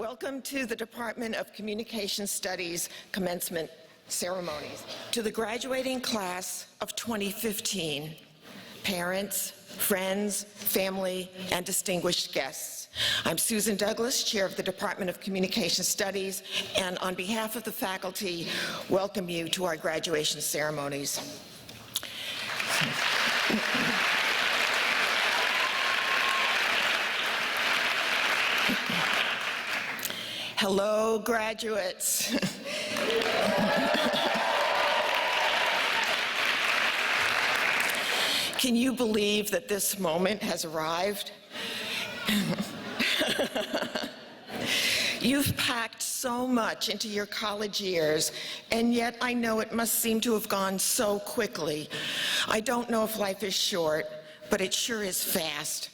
Welcome to the Department of Communication Studies commencement ceremonies. To the graduating class of 2015, parents, friends, family, and distinguished guests. I'm Susan Douglas, Chair of the Department of Communication Studies, and on behalf of the faculty, welcome you to our graduation ceremonies. Hello, graduates. Can you believe that this moment has arrived? You've packed so much into your college years, and yet I know it must seem to have gone so quickly. I don't know if life is short, but it sure is fast.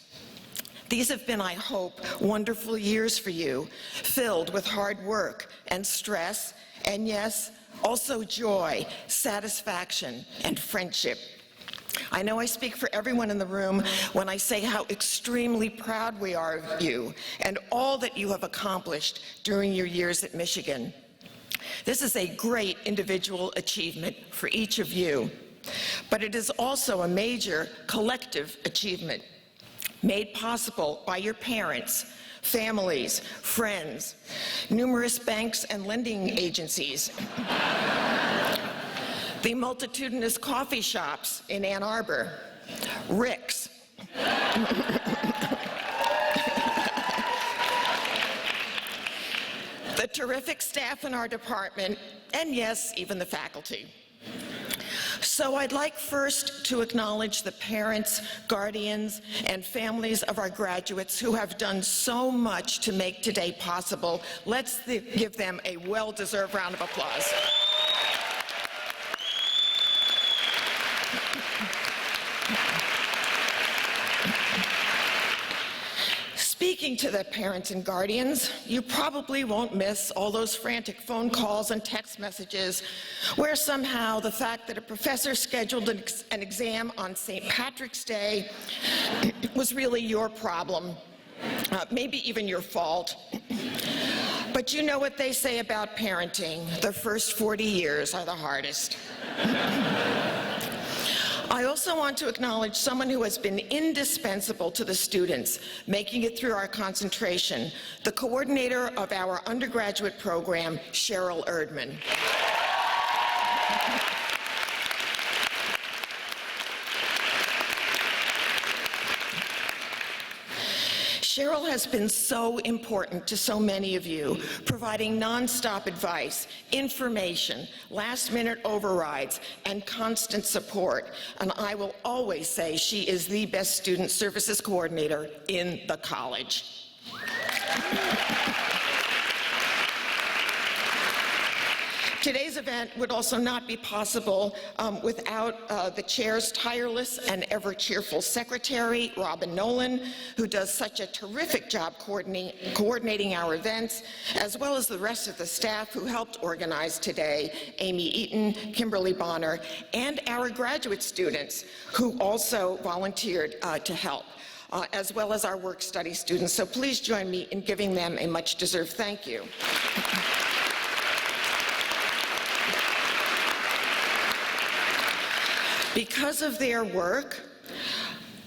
These have been, I hope, wonderful years for you, filled with hard work and stress, and yes, also joy, satisfaction, and friendship. I know I speak for everyone in the room when I say how extremely proud we are of you and all that you have accomplished during your years at Michigan. This is a great individual achievement for each of you, but it is also a major collective achievement made possible by your parents, families, friends, numerous banks and lending agencies, the multitudinous coffee shops in Ann Arbor, Rick's, the terrific staff in our department, and yes, even the faculty. So I'd like first to acknowledge the parents, guardians, and families of our graduates who have done so much to make today possible. Let's give them a well-deserved round of applause. Speaking to the parents and guardians, you probably won't miss all those frantic phone calls and text messages where somehow the fact that a professor scheduled an exam on St. Patrick's Day was really your problem, maybe even your fault. But you know what they say about parenting, the first 40 years are the hardest. I also want to acknowledge someone who has been indispensable to the students making it through our concentration, the coordinator of our undergraduate program, Cheryl Erdman. Cheryl has been so important to so many of you, providing nonstop advice, information, last-minute overrides, and constant support. And I will always say she is the best student services coordinator in the college. Today's event would also not be possible without the chair's tireless and ever-cheerful secretary, Robin Nolan, who does such a terrific job coordinating our events, as well as the rest of the staff who helped organize today, Amy Eaton, Kimberly Bonner, and our graduate students who also volunteered to help, as well as our work-study students. So please join me in giving them a much-deserved thank you. Because of their work,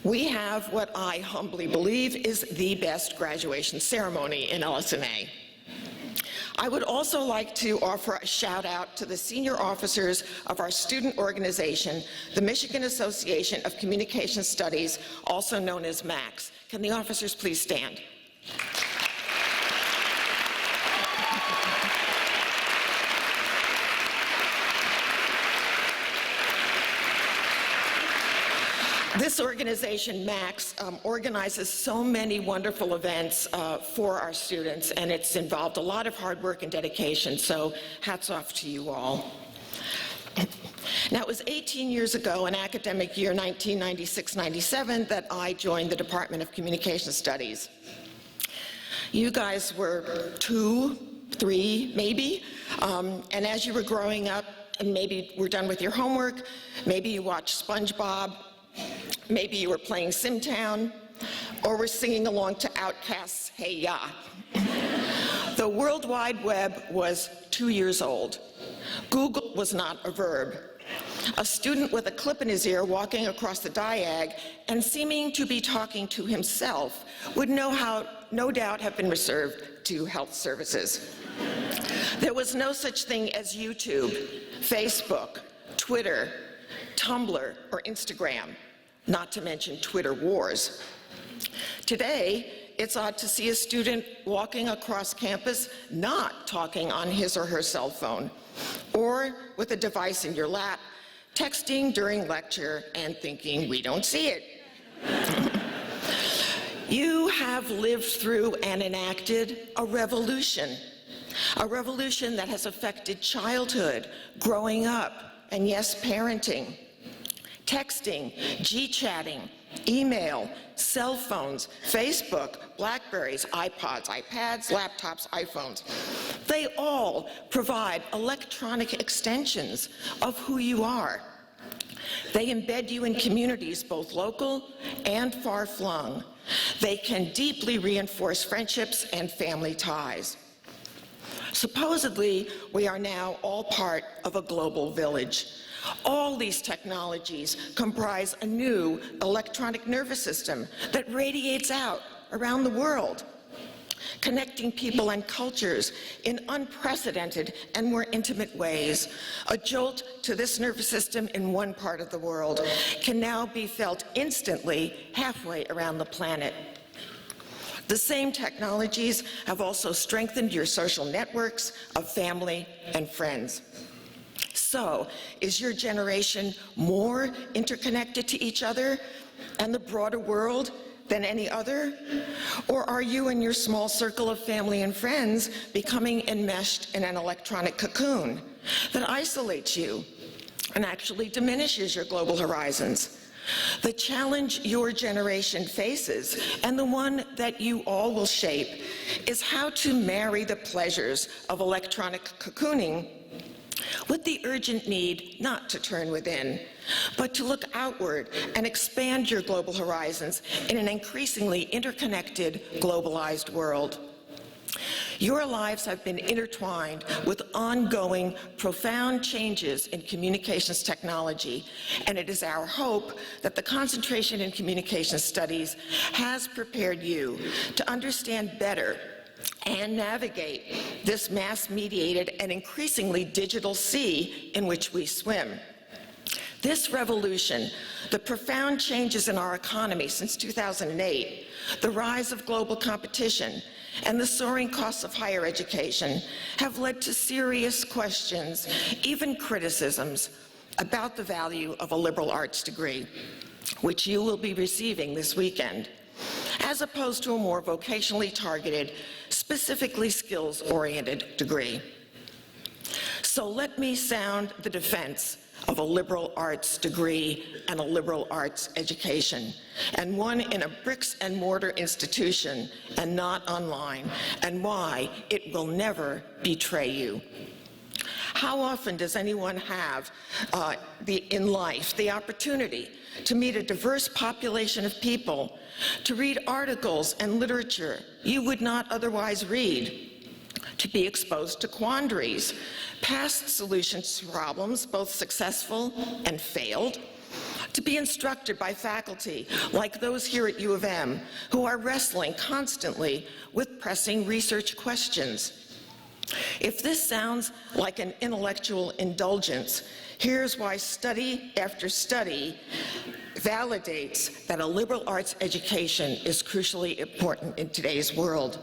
we have what I humbly believe is the best graduation ceremony in LS&A. I would also like to offer a shout out to the senior officers of our student organization, the Michigan Association of Communication Studies, also known as MACS. Can the officers please stand? This organization, MACS, organizes so many wonderful events for our students, and it's involved a lot of hard work and dedication, so hats off to you all. Now, it was 18 years ago, in academic year 1996-97, that I joined the Department of Communication Studies. You guys were 2, 3, maybe, and as you were growing up, and maybe were done with your homework, maybe you watched SpongeBob, maybe you were playing Simtown, or were singing along to Outkast's Hey Ya. The World Wide Web was 2 years old. Google was not a verb. A student with a clip in his ear walking across the diag and seeming to be talking to himself would no doubt have been reserved to health services. There was no such thing as YouTube, Facebook, Twitter, Tumblr, or Instagram, not to mention Twitter wars. Today, it's odd to see a student walking across campus not talking on his or her cell phone, or with a device in your lap, texting during lecture and thinking we don't see it. You have lived through and enacted a revolution that has affected childhood, growing up, and yes, parenting. Texting, G-chatting, email, cell phones, Facebook, Blackberries, iPods, iPads, laptops, iPhones. They all provide electronic extensions of who you are. They embed you in communities, both local and far-flung. They can deeply reinforce friendships and family ties. Supposedly, we are now all part of a global village. All these technologies comprise a new electronic nervous system that radiates out around the world, connecting people and cultures in unprecedented and more intimate ways. A jolt to this nervous system in one part of the world can now be felt instantly halfway around the planet. The same technologies have also strengthened your social networks of family and friends. So, is your generation more interconnected to each other and the broader world than any other? Or are you and your small circle of family and friends becoming enmeshed in an electronic cocoon that isolates you and actually diminishes your global horizons? The challenge your generation faces, and the one that you all will shape, is how to marry the pleasures of electronic cocooning with the urgent need not to turn within, but to look outward and expand your global horizons in an increasingly interconnected, globalized world. Your lives have been intertwined with ongoing, profound changes in communications technology, and it is our hope that the concentration in communications studies has prepared you to understand better and navigate this mass-mediated and increasingly digital sea in which we swim. This revolution, the profound changes in our economy since 2008, the rise of global competition, and the soaring costs of higher education have led to serious questions, even criticisms, about the value of a liberal arts degree, which you will be receiving this weekend, as opposed to a more vocationally targeted, specifically skills-oriented degree. So let me sound the defense of a liberal arts degree and a liberal arts education, and one in a bricks-and-mortar institution and not online, and why it will never betray you. How often does anyone have in life the opportunity to meet a diverse population of people, to read articles and literature you would not otherwise read, to be exposed to quandaries, past solutions to problems, both successful and failed, to be instructed by faculty like those here at U of M who are wrestling constantly with pressing research questions? If this sounds like an intellectual indulgence, here's why study after study validates that a liberal arts education is crucially important in today's world.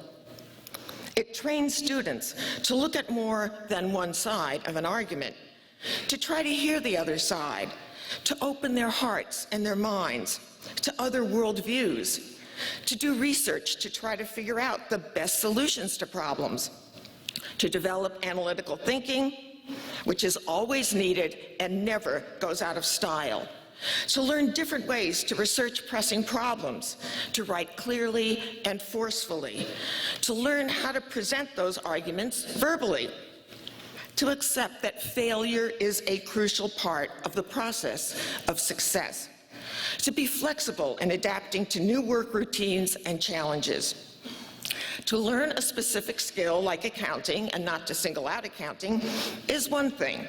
It trains students to look at more than one side of an argument, to try to hear the other side, to open their hearts and their minds to other worldviews, to do research to try to figure out the best solutions to problems, to develop analytical thinking, which is always needed and never goes out of style, to learn different ways to research pressing problems, to write clearly and forcefully, to learn how to present those arguments verbally, to accept that failure is a crucial part of the process of success, to be flexible in adapting to new work routines and challenges, To learn a specific skill like accounting, and not to single out accounting, is one thing.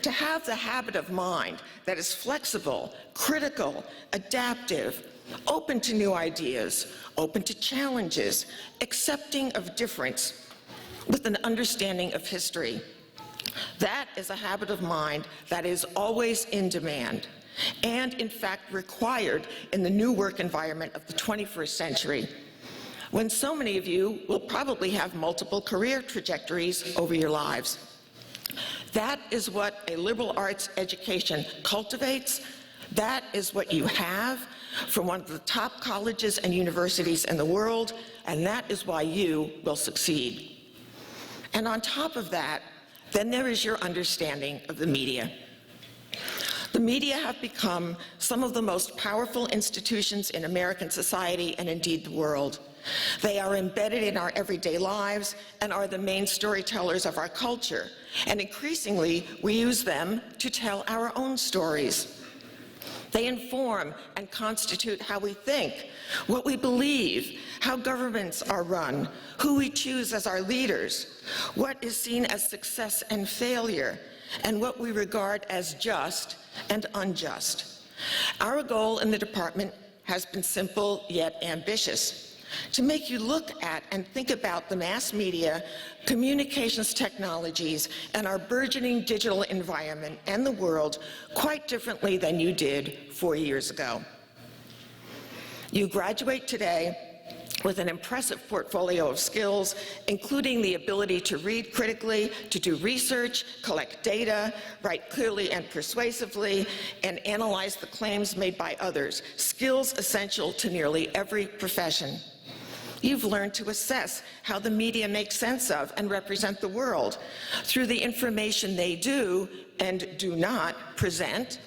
To have the habit of mind that is flexible, critical, adaptive, open to new ideas, open to challenges, accepting of difference, with an understanding of history. That is a habit of mind that is always in demand, and in fact required in the new work environment of the 21st century, when so many of you will probably have multiple career trajectories over your lives. That is what a liberal arts education cultivates. That is what you have from one of the top colleges and universities in the world, and that is why you will succeed. And on top of that, then there is your understanding of the media. The media have become some of the most powerful institutions in American society and indeed the world. They are embedded in our everyday lives and are the main storytellers of our culture. And increasingly, we use them to tell our own stories. They inform and constitute how we think, what we believe, how governments are run, who we choose as our leaders, what is seen as success and failure, and what we regard as just and unjust. Our goal in the department has been simple yet ambitious: to make you look at and think about the mass media, communications technologies, and our burgeoning digital environment and the world quite differently than you did 4 years ago. You graduate today with an impressive portfolio of skills, including the ability to read critically, to do research, collect data, write clearly and persuasively, and analyze the claims made by others, skills essential to nearly every profession. You've learned to assess how the media make sense of and represent the world through the information they do and do not present,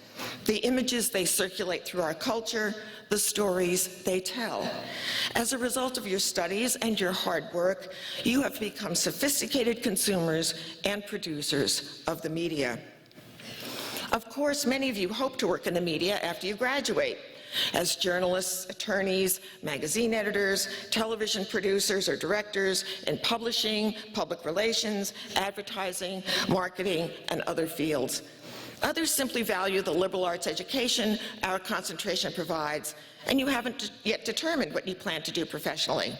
the images they circulate through our culture, the stories they tell. As a result of your studies and your hard work, you have become sophisticated consumers and producers of the media. Of course, many of you hope to work in the media after you graduate, as journalists, attorneys, magazine editors, television producers or directors in publishing, public relations, advertising, marketing, and other fields. Others simply value the liberal arts education our concentration provides, and you haven't yet determined what you plan to do professionally.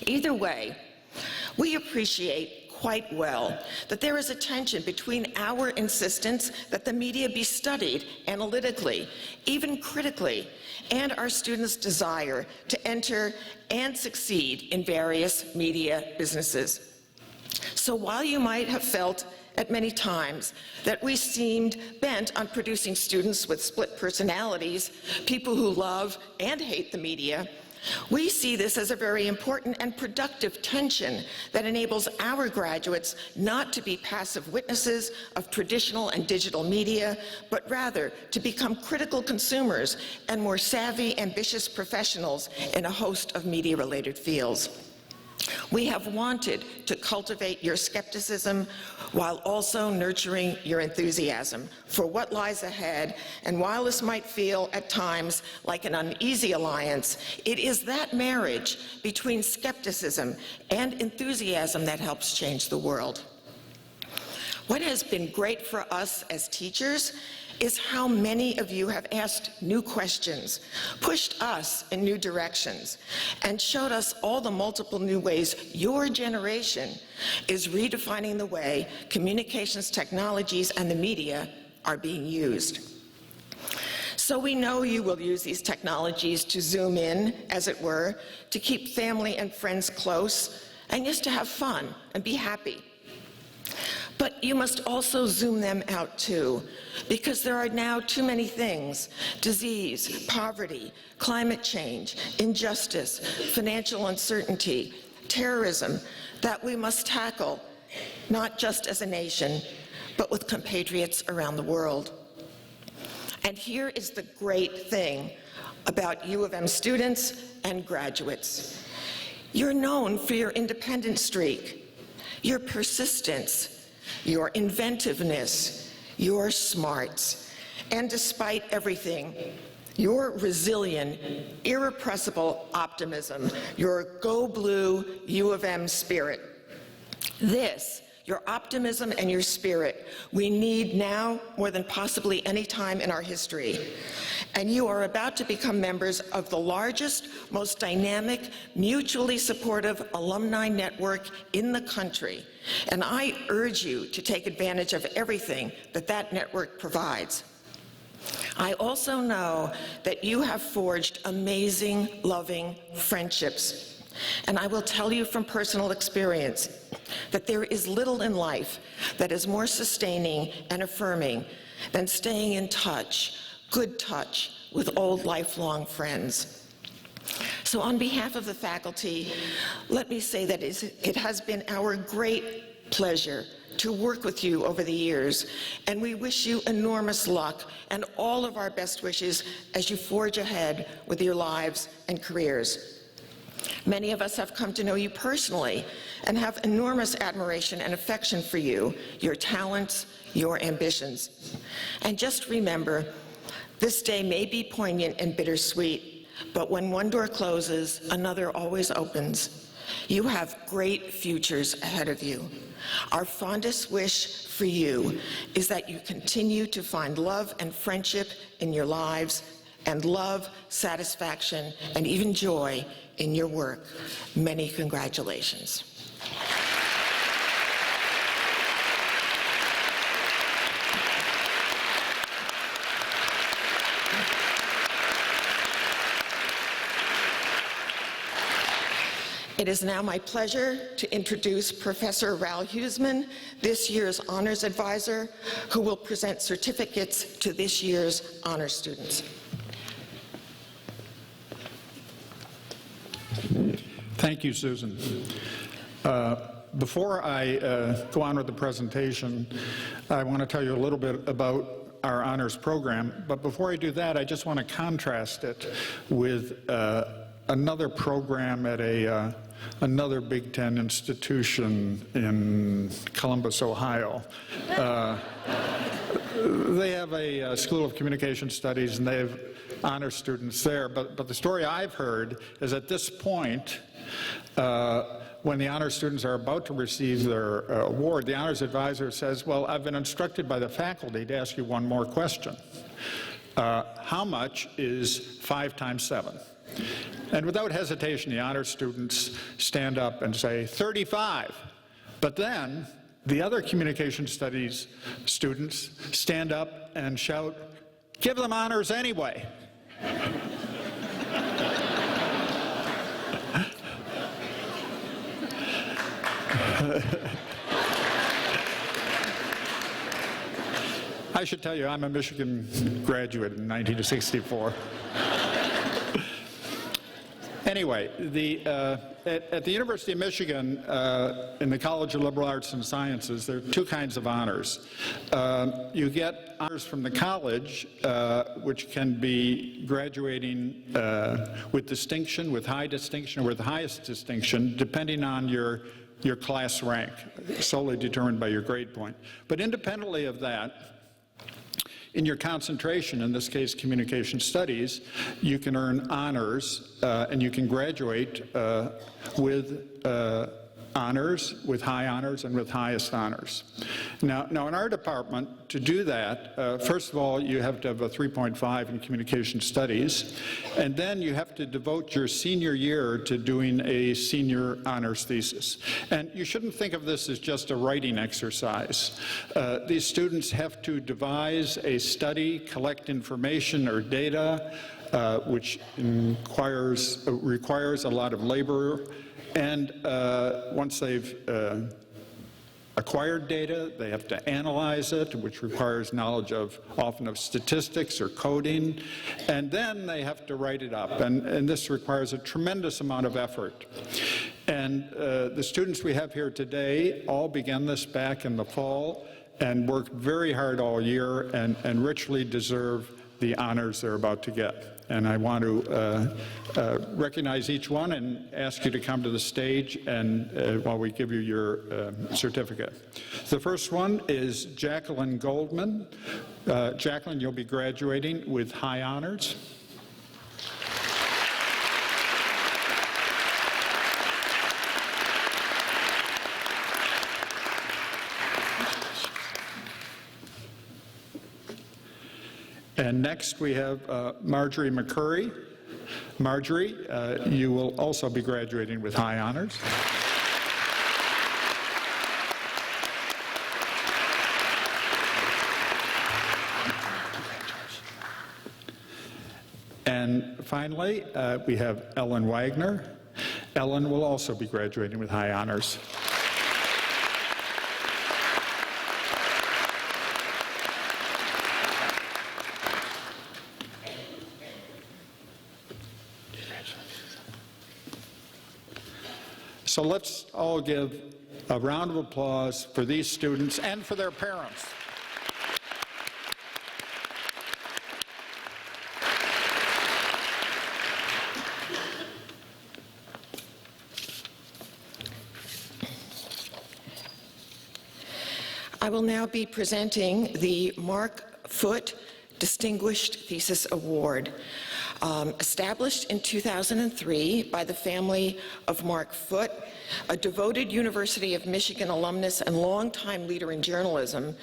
Either way, we appreciate quite well that there is a tension between our insistence that the media be studied analytically, even critically, and our students' desire to enter and succeed in various media businesses. So while you might have felt at many times that we seemed bent on producing students with split personalities, people who love and hate the media, we see this as a very important and productive tension that enables our graduates not to be passive witnesses of traditional and digital media, but rather to become critical consumers and more savvy, ambitious professionals in a host of media-related fields. We have wanted to cultivate your skepticism while also nurturing your enthusiasm for what lies ahead, and while this might feel at times like an uneasy alliance, it is that marriage between skepticism and enthusiasm that helps change the world. What has been great for us as teachers is how many of you have asked new questions, pushed us in new directions, and showed us all the multiple new ways your generation is redefining the way communications technologies and the media are being used. So we know you will use these technologies to zoom in, as it were, to keep family and friends close, and just to have fun and be happy. But you must also zoom them out too, because there are now too many things: disease, poverty, climate change, injustice, financial uncertainty, terrorism, that we must tackle, not just as a nation, but with compatriots around the world. And here is the great thing about U of M students and graduates. You're known for your independent streak, your persistence, your inventiveness, your smarts. And despite everything, your resilient, irrepressible optimism, your Go Blue U of M spirit. This, your optimism and your spirit, we need now more than possibly any time in our history. And you are about to become members of the largest, most dynamic, mutually supportive alumni network in the country. And I urge you to take advantage of everything that that network provides. I also know that you have forged amazing, loving friendships. And I will tell you from personal experience that there is little in life that is more sustaining and affirming than staying in touch, good touch, with old lifelong friends. So on behalf of the faculty, let me say that it has been our great pleasure to work with you over the years, and we wish you enormous luck and all of our best wishes as you forge ahead with your lives and careers. Many of us have come to know you personally and have enormous admiration and affection for you, your talents, your ambitions. And just remember, this day may be poignant and bittersweet, but when one door closes, another always opens. You have great futures ahead of you. Our fondest wish for you is that you continue to find love and friendship in your lives, and love, satisfaction, and even joy in your work. Many congratulations. It is now my pleasure to introduce Professor Rowell Huesmann, this year's honors advisor, who will present certificates to this year's honors students. Thank you, Susan. Before I go on with the presentation, I want to tell you a little bit about our honors program. But before I do that, I just want to contrast it with another program at another Big Ten institution in Columbus, Ohio. They have a School of Communication Studies, and they have honor students there. But the story I've heard is at this point, when the honor students are about to receive their award, the honors advisor says, well, I've been instructed by the faculty to ask you one more question. How much is 5 times 7? And without hesitation, the honor students stand up and say, 35. But then the other communication studies students stand up and shout, give them honors anyway. I should tell you, I'm a Michigan graduate in 1964. Anyway, at the University of Michigan, in the College of Liberal Arts and Sciences, there are 2 kinds of honors. You get honors from the college, which can be graduating with distinction, with high distinction, or with the highest distinction, depending on your class rank, solely determined by your grade point. But independently of that, in your concentration, in this case communication studies, you can earn honors and you can graduate with honors, with high honors, and with highest honors. Now in our department, to do that, first of all, you have to have a 3.5 in communication studies, and then you have to devote your senior year to doing a senior honors thesis. And you shouldn't think of this as just a writing exercise. These students have to devise a study, collect information or data, which requires a lot of labor. And once they've acquired data, they have to analyze it, which requires knowledge often of statistics or coding, and then they have to write it up. And this requires a tremendous amount of effort. And the students we have here today all began this back in the fall and worked very hard all year and richly deserve the honors they're about to get. And I want to recognize each one and ask you to come to the stage and while we give you your certificate. The first one is Jacquelyn Goldman. Jacquelyn, you'll be graduating with high honors. And next we have Marjorie McCurry. Marjorie, you will also be graduating with high honors. And finally, we have Ellen Wagner. Ellen will also be graduating with high honors. So let's all give a round of applause for these students and for their parents. I will now be presenting the Mark Foote Distinguished Thesis Award. Established in 2003 by the family of Mark Foote, a devoted University of Michigan alumnus and longtime leader in journalism,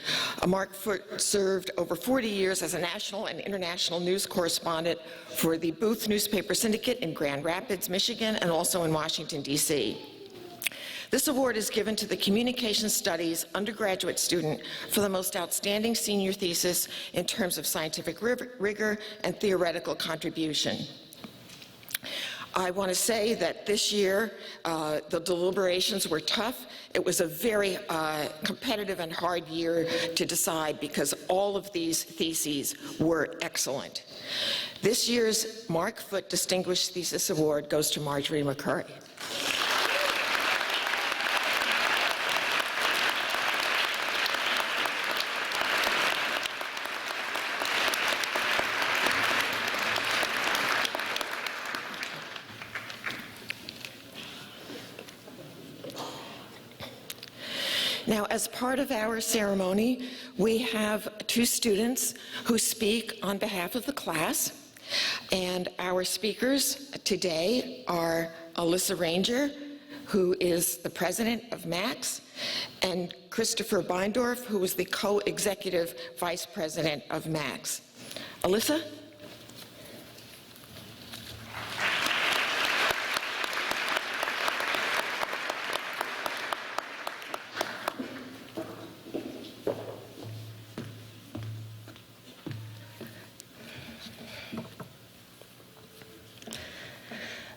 Mark Foote served over 40 years as a national and international news correspondent for the Booth Newspaper Syndicate in Grand Rapids, Michigan, and also in Washington, D.C. This award is given to the Communication Studies undergraduate student for the most outstanding senior thesis in terms of scientific rigor and theoretical contribution. I want to say that this year, the deliberations were tough. It was a very competitive and hard year to decide because all of these theses were excellent. This year's Mark Foote Distinguished Thesis Award goes to Marjorie McCurry. Now, as part of our ceremony, we have two students who speak on behalf of the class. And our speakers today are Alissa Ranger, who is the president of MAX, and Christopher Beindorff, who is the co-executive vice president of MAX. Alissa?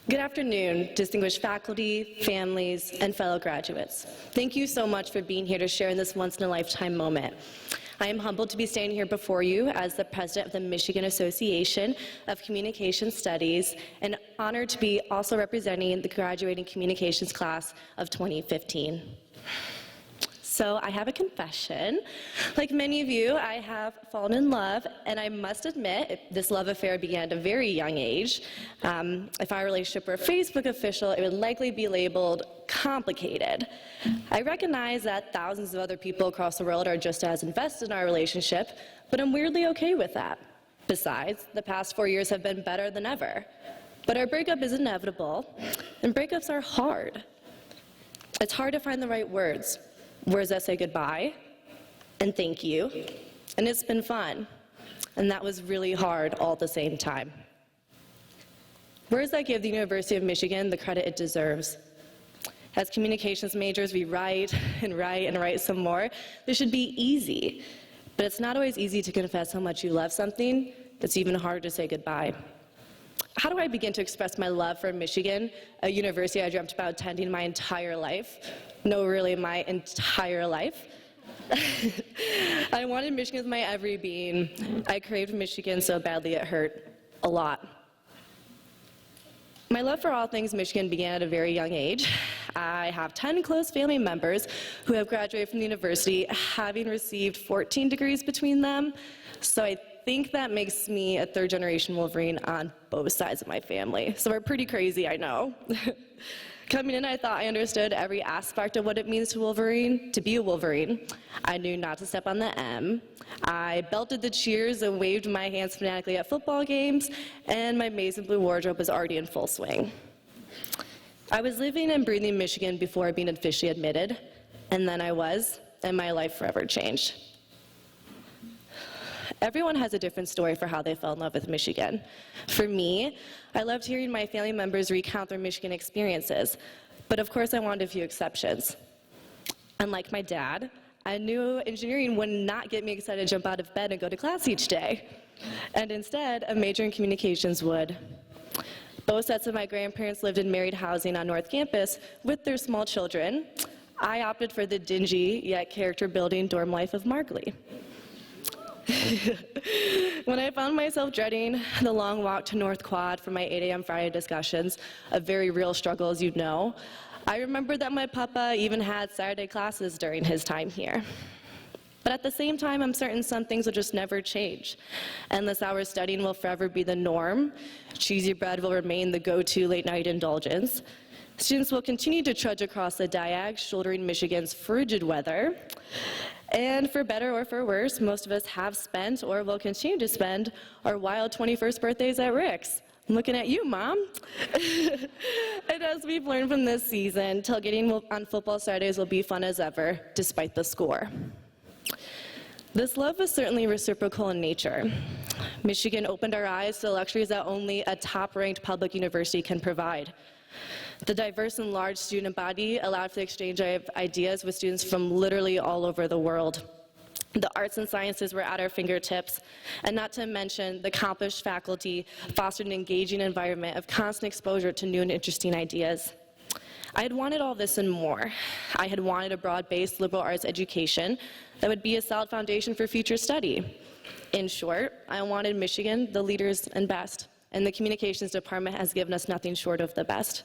Good afternoon, distinguished faculty, families, and fellow graduates. Thank you so much for being here to share in this once-in-a-lifetime moment. I am humbled to be standing here before you as the president of the Michigan Association of Communication Studies and honored to be also representing the graduating communications class of 2015. So I have a confession. Like many of you, I have fallen in love, and I must admit, this love affair began at a very young age. If our relationship were Facebook official, it would likely be labeled complicated. I recognize that thousands of other people across the world are just as invested in our relationship, but I'm weirdly okay with that. Besides, the past 4 years have been better than ever. But our breakup is inevitable, and breakups are hard. It's hard to find the right words. Words that say goodbye and thank you, and it's been fun, and that was really hard all at the same time. Words that give the University of Michigan the credit it deserves. As communications majors, we write and write and write some more. This should be easy, but it's not always easy to confess how much you love something. It's even harder to say goodbye. How do I begin to express my love for Michigan, a university I dreamt about attending my entire life? No, really, my entire life. I wanted Michigan with my every being. I craved Michigan so badly it hurt a lot. My love for all things Michigan began at a very young age. I have 10 close family members who have graduated from the university, having received 14 degrees between them. So I think that makes me a third-generation Wolverine on both sides of my family. So we're pretty crazy, I know. Coming in, I thought I understood every aspect of what it means to be a Wolverine. I knew not to step on the M. I belted the cheers and waved my hands fanatically at football games, and my maize and blue wardrobe was already in full swing. I was living and breathing Michigan before being officially admitted, and then I was, and my life forever changed. Everyone has a different story for how they fell in love with Michigan. For me, I loved hearing my family members recount their Michigan experiences, but of course I wanted a few exceptions. Unlike my dad, I knew engineering would not get me excited to jump out of bed and go to class each day, and instead, a major in communications would. Both sets of my grandparents lived in married housing on North Campus with their small children. I opted for the dingy yet character-building dorm life of Markley. When I found myself dreading the long walk to North Quad for my 8 a.m. Friday discussions, a very real struggle as you know, I remembered that my papa even had Saturday classes during his time here. But at the same time, I'm certain some things will just never change. Endless hours studying will forever be the norm. Cheesy bread will remain the go-to late-night indulgence. Students will continue to trudge across the diag, shouldering Michigan's frigid weather. And for better or for worse, most of us have spent or will continue to spend our wild 21st birthdays at Rick's. I'm looking at you, Mom. And as we've learned from this season, tailgating on football Saturdays will be fun as ever, despite the score. This love is certainly reciprocal in nature. Michigan opened our eyes to the luxuries that only a top-ranked public university can provide. The diverse and large student body allowed for the exchange of ideas with students from literally all over the world. The arts and sciences were at our fingertips, and not to mention the accomplished faculty fostered an engaging environment of constant exposure to new and interesting ideas. I had wanted all this and more. I had wanted a broad-based liberal arts education that would be a solid foundation for future study. In short, I wanted Michigan, the leaders and best, and the communications department has given us nothing short of the best.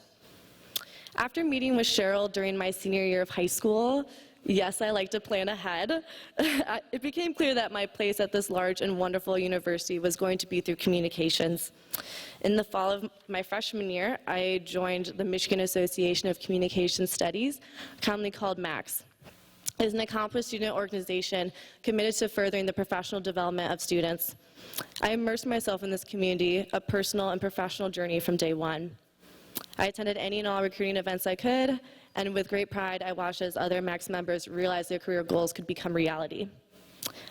After meeting with Cheryl during my senior year of high school, yes, I like to plan ahead, it became clear that my place at this large and wonderful university was going to be through communications. In the fall of my freshman year, I joined the Michigan Association of Communication Studies, commonly called MACS. It is an accomplished student organization committed to furthering the professional development of students. I immersed myself in this community, a personal and professional journey from day one. I attended any and all recruiting events I could, and with great pride, I watched as other MACS members realized their career goals could become reality.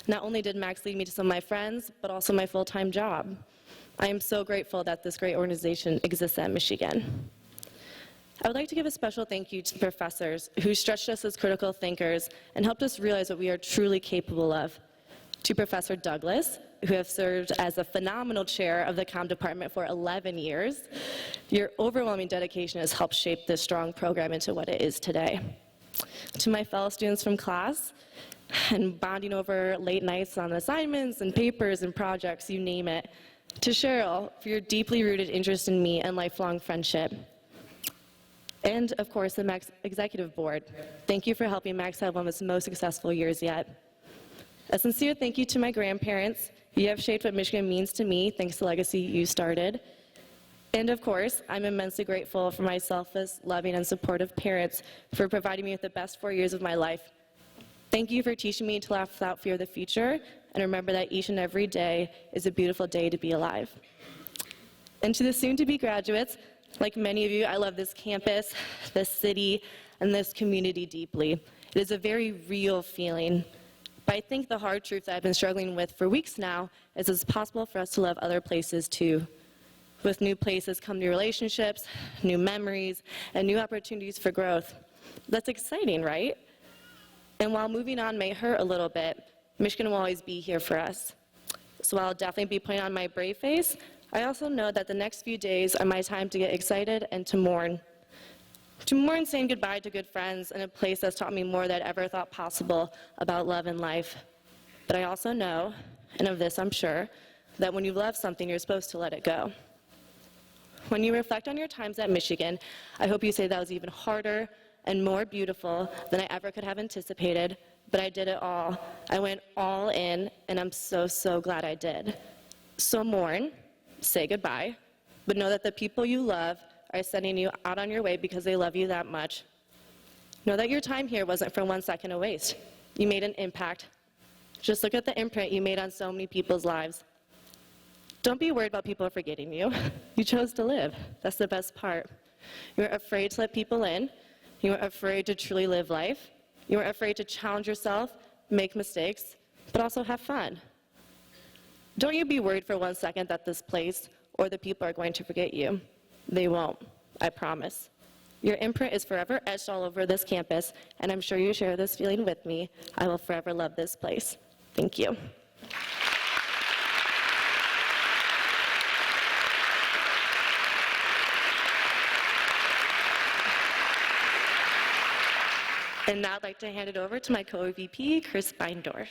Not only did MACS lead me to some of my friends, but also my full-time job. I am so grateful that this great organization exists at Michigan. I would like to give a special thank you to the professors who stretched us as critical thinkers and helped us realize what we are truly capable of. To Professor Douglas, who have served as a phenomenal chair of the Comm Department for 11 years. Your overwhelming dedication has helped shape this strong program into what it is today. To my fellow students from class, and bonding over late nights on assignments and papers and projects, you name it. To Cheryl, for your deeply rooted interest in me and lifelong friendship. And of course, the MACS Executive Board. Thank you for helping MACS have one of its most successful years yet. A sincere thank you to my grandparents. You have shaped what Michigan means to me, thanks to the legacy you started. And of course, I'm immensely grateful for my selfless, loving, and supportive parents for providing me with the best 4 years of my life. Thank you for teaching me to laugh without fear of the future, and remember that each and every day is a beautiful day to be alive. And to the soon-to-be graduates, like many of you, I love this campus, this city, and this community deeply. It is a very real feeling. But I think the hard truth that I've been struggling with for weeks now is it's possible for us to love other places too. With new places come new relationships, new memories, and new opportunities for growth. That's exciting, right? And while moving on may hurt a little bit, Michigan will always be here for us. So I'll definitely be putting on my brave face. I also know that the next few days are my time to get excited and to mourn. To mourn saying goodbye to good friends in a place that's taught me more than I ever thought possible about love and life. But I also know, and of this I'm sure, that when you love something, you're supposed to let it go. When you reflect on your times at Michigan, I hope you say that was even harder and more beautiful than I ever could have anticipated, but I did it all. I went all in, and I'm so, so glad I did. So mourn, say goodbye, but know that the people you love are sending you out on your way because they love you that much. Know that your time here wasn't for 1 second a waste. You made an impact. Just look at the imprint you made on so many people's lives. Don't be worried about people forgetting you. You chose to live. That's the best part. You weren't afraid to let people in. You weren't afraid to truly live life. You weren't afraid to challenge yourself, make mistakes, but also have fun. Don't you be worried for 1 second that this place or the people are going to forget you. They won't, I promise. Your imprint is forever etched all over this campus, and I'm sure you share this feeling with me. I will forever love this place. Thank you. And now I'd like to hand it over to my co-VP, Chris Beindorff.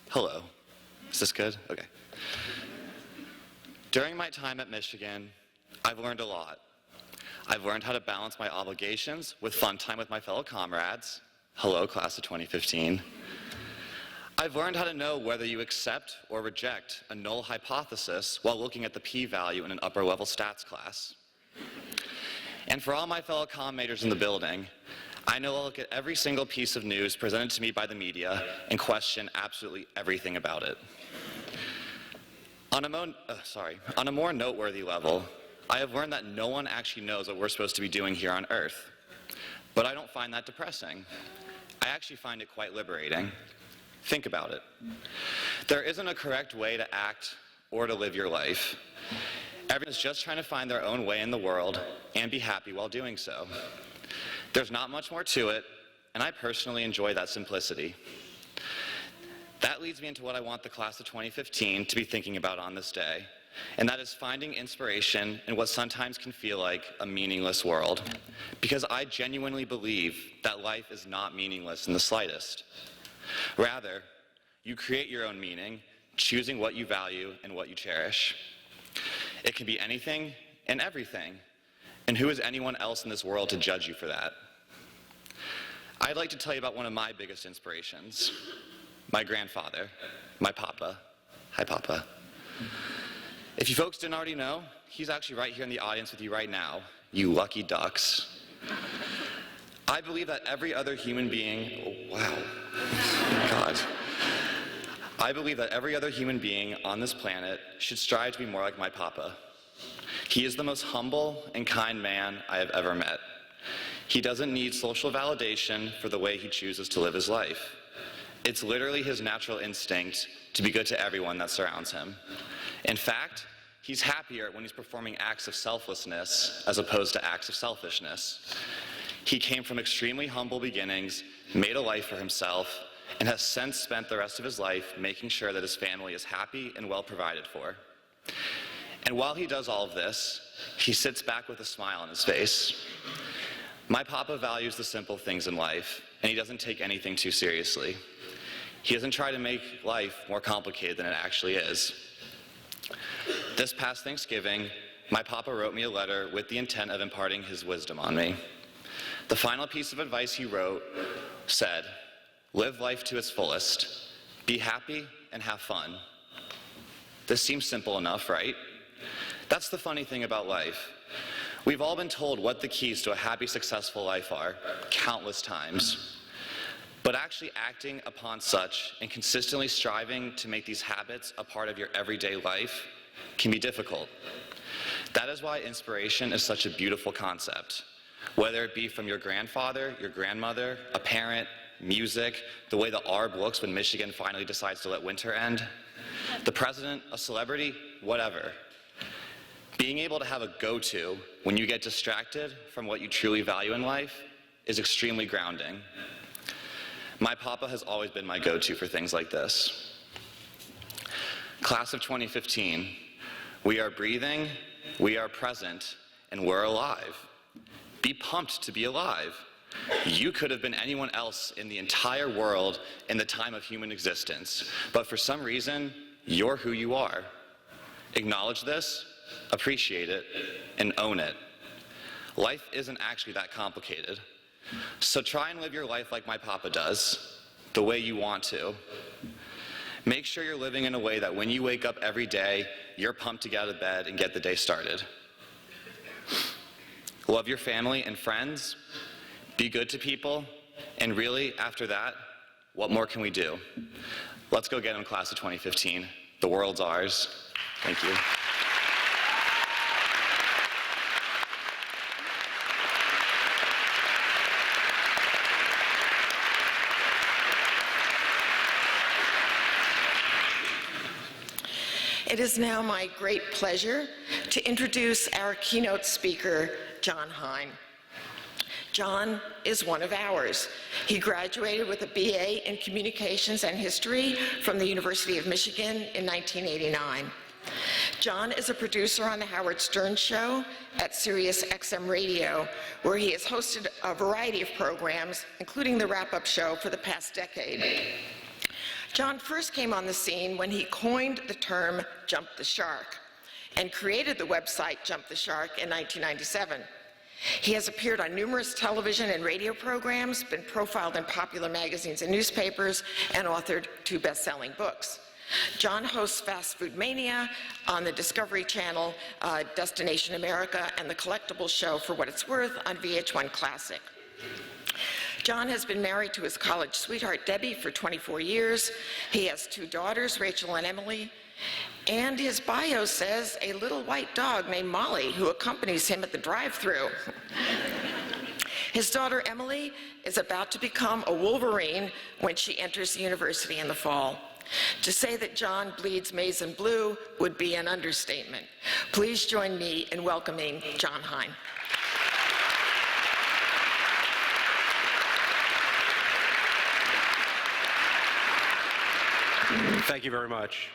Hello. Is this good? Okay. During my time at Michigan, I've learned a lot. I've learned how to balance my obligations with fun time with my fellow comrades. Hello, class of 2015. I've learned how to know whether you accept or reject a null hypothesis while looking at the p-value in an upper-level stats class. And for all my fellow commators in the building, I know I'll look at every single piece of news presented to me by the media and question absolutely everything about it. On a more noteworthy level, I have learned that no one actually knows what we're supposed to be doing here on Earth. But I don't find that depressing. I actually find it quite liberating. Think about it. There isn't a correct way to act or to live your life. Everyone's just trying to find their own way in the world and be happy while doing so. There's not much more to it, and I personally enjoy that simplicity. That leads me into what I want the class of 2015 to be thinking about on this day, and that is finding inspiration in what sometimes can feel like a meaningless world, because I genuinely believe that life is not meaningless in the slightest. Rather, you create your own meaning, choosing what you value and what you cherish. It can be anything and everything, and who is anyone else in this world to judge you for that? I'd like to tell you about one of my biggest inspirations, my grandfather, my papa. Hi, Papa. If you folks didn't already know, he's actually right here in the audience with you right now, you lucky ducks. I believe that every other human being, oh, wow, God. I believe that every other human being on this planet should strive to be more like my papa. He is the most humble and kind man I have ever met. He doesn't need social validation for the way he chooses to live his life. It's literally his natural instinct to be good to everyone that surrounds him. In fact, he's happier when he's performing acts of selflessness as opposed to acts of selfishness. He came from extremely humble beginnings, made a life for himself, and has since spent the rest of his life making sure that his family is happy and well provided for. And while he does all of this, he sits back with a smile on his face. My papa values the simple things in life, and he doesn't take anything too seriously. He doesn't try to make life more complicated than it actually is. This past Thanksgiving, my papa wrote me a letter with the intent of imparting his wisdom on me. The final piece of advice he wrote said, "Live life to its fullest, be happy and have fun." This seems simple enough, right? That's the funny thing about life. We've all been told what the keys to a happy, successful life are, countless times. But actually acting upon such and consistently striving to make these habits a part of your everyday life can be difficult. That is why inspiration is such a beautiful concept. Whether it be from your grandfather, your grandmother, a parent, music, the way the arb looks when Michigan finally decides to let winter end, the president, a celebrity, whatever. Being able to have a go-to when you get distracted from what you truly value in life is extremely grounding. My papa has always been my go-to for things like this. Class of 2015, we are breathing, we are present, and we're alive. Be pumped to be alive. You could have been anyone else in the entire world in the time of human existence, but for some reason, you're who you are. Acknowledge this, appreciate it, and own it. Life isn't actually that complicated. So try and live your life like my papa does, the way you want to. Make sure you're living in a way that when you wake up every day, you're pumped to get out of bed and get the day started. Love your family and friends, be good to people, and really, after that, what more can we do? Let's go get them, class of 2015. The world's ours. Thank you. It is now my great pleasure to introduce our keynote speaker, Jon Hein. Jon is one of ours. He graduated with a BA in Communications and History from the University of Michigan in 1989. Jon is a producer on The Howard Stern Show at Sirius XM Radio, where he has hosted a variety of programs, including the wrap-up show for the past decade. Jon first came on the scene when he coined the term "jump the shark" and created the website Jump the Shark in 1997. He has appeared on numerous television and radio programs, been profiled in popular magazines and newspapers, and authored 2 best-selling books. Jon hosts Fast Food Mania on the Discovery Channel, Destination America, and the Collectibles Show For What It's Worth on VH1 Classic. Jon has been married to his college sweetheart, Debbie, for 24 years. He has 2 daughters, Rachel and Emily, and his bio says a little white dog named Molly who accompanies him at the drive-thru. His daughter, Emily, is about to become a Wolverine when she enters the university in the fall. To say that Jon bleeds maize and blue would be an understatement. Please join me in welcoming Jon Hein. Thank you very much.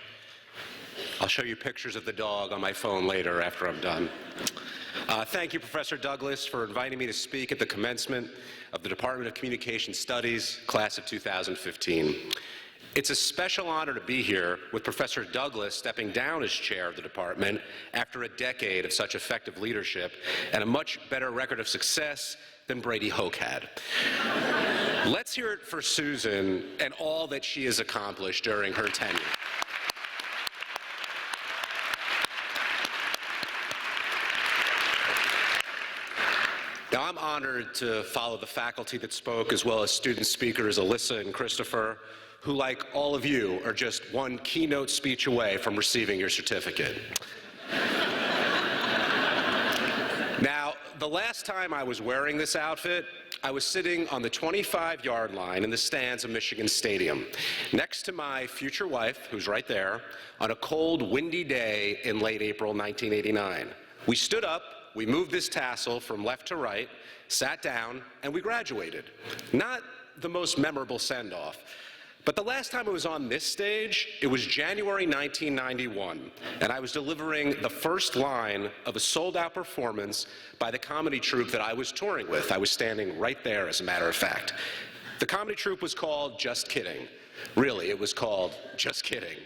I'll show you pictures of the dog on my phone later after I'm done. Thank you, Professor Douglas, for inviting me to speak at the commencement of the Department of Communication Studies, class of 2015. It's a special honor to be here with Professor Douglas stepping down as chair of the department after a decade of such effective leadership and a much better record of success than Brady Hoke had. Let's hear it for Susan and all that she has accomplished during her tenure. Now, I'm honored to follow the faculty that spoke, as well as student speakers Alissa and Christopher, who, like all of you, are just one keynote speech away from receiving your certificate. Now, the last time I was wearing this outfit, I was sitting on the 25-yard line in the stands of Michigan Stadium, next to my future wife, who's right there, on a cold, windy day in late April 1989. We stood up, we moved this tassel from left to right, sat down, and we graduated. Not the most memorable send-off, but the last time I was on this stage, it was January 1991, and I was delivering the first line of a sold-out performance by the comedy troupe that I was touring with. I was standing right there, as a matter of fact. The comedy troupe was called Just Kidding. Really, it was called Just Kidding.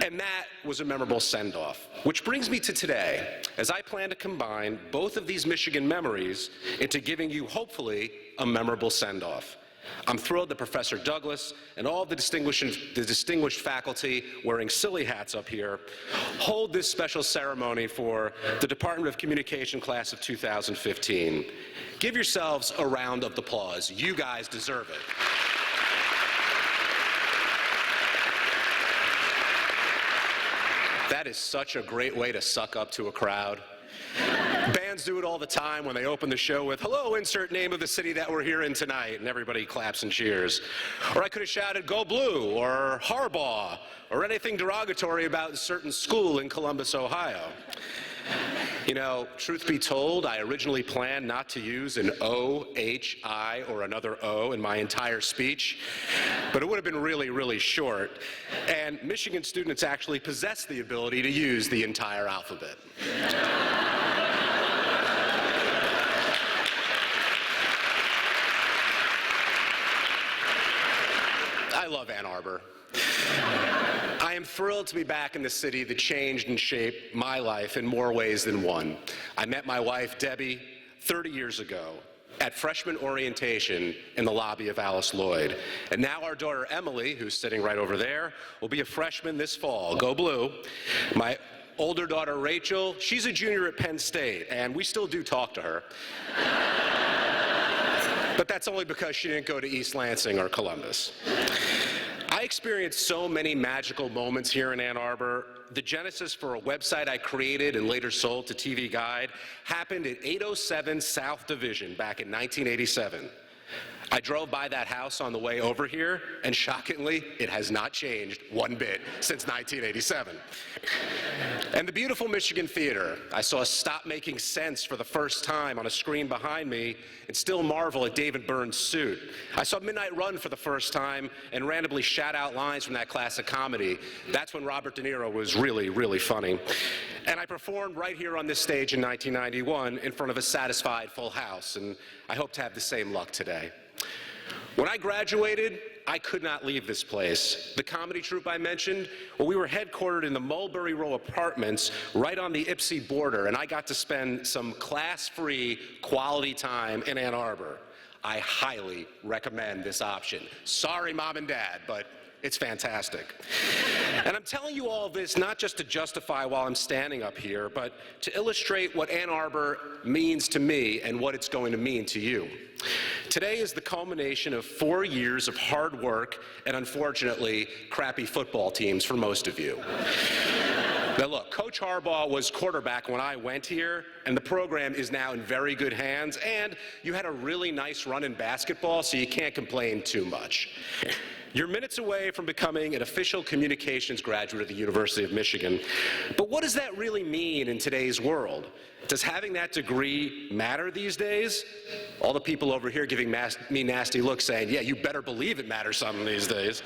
And that was a memorable send-off. Which brings me to today, as I plan to combine both of these Michigan memories into giving you, hopefully, a memorable send-off. I'm thrilled that Professor Douglas and all the distinguished faculty wearing silly hats up here hold this special ceremony for the Department of Communication class of 2015. Give yourselves a round of applause. You guys deserve it. That is such a great way to suck up to a crowd. Bands do it all the time when they open the show with, "Hello, insert name of the city that we're here in tonight," and everybody claps and cheers. Or I could have shouted, "Go Blue," or Harbaugh, or anything derogatory about a certain school in Columbus, Ohio. You know, truth be told, I originally planned not to use an O, H, I, or another O in my entire speech, but it would have been really, really short. And Michigan students actually possess the ability to use the entire alphabet. I love Ann Arbor. I am thrilled to be back in the city that changed and shaped my life in more ways than one. I met my wife, Debbie, 30 years ago at freshman orientation in the lobby of Alice Lloyd. And now our daughter, Emily, who's sitting right over there, will be a freshman this fall. Go Blue. My older daughter, Rachel, she's a junior at Penn State, and we still do talk to her. But that's only because she didn't go to East Lansing or Columbus. I I experienced so many magical moments here in Ann Arbor. The genesis for a website I created and later sold to TV Guide happened at 807 South Division back in 1987. I drove by that house on the way over here, and shockingly, it has not changed one bit since 1987. And the beautiful Michigan Theater. I saw Stop Making Sense for the first time on a screen behind me and still marvel at David Byrne's suit. I saw Midnight Run for the first time and randomly shout out lines from that classic comedy. That's when Robert De Niro was really, really funny. And I performed right here on this stage in 1991 in front of a satisfied full house, and I hope to have the same luck today. When I graduated, I could not leave this place. The comedy troupe I mentioned, well, we were headquartered in the Mulberry Row apartments right on the Ipsy border, and I got to spend some class-free quality time in Ann Arbor. I highly recommend this option. Sorry, Mom and Dad, but it's fantastic. And I'm telling you all this not just to justify while I'm standing up here, but to illustrate what Ann Arbor means to me and what it's going to mean to you. Today is the culmination of 4 years of hard work and, unfortunately, crappy football teams for most of you. Now look, Coach Harbaugh was quarterback when I went here, and the program is now in very good hands, and you had a really nice run in basketball, so you can't complain too much. You're minutes away from becoming an official communications graduate at the University of Michigan. But what does that really mean in today's world? Does having that degree matter these days? All the people over here giving me nasty looks saying, yeah, you better believe it matters something these days.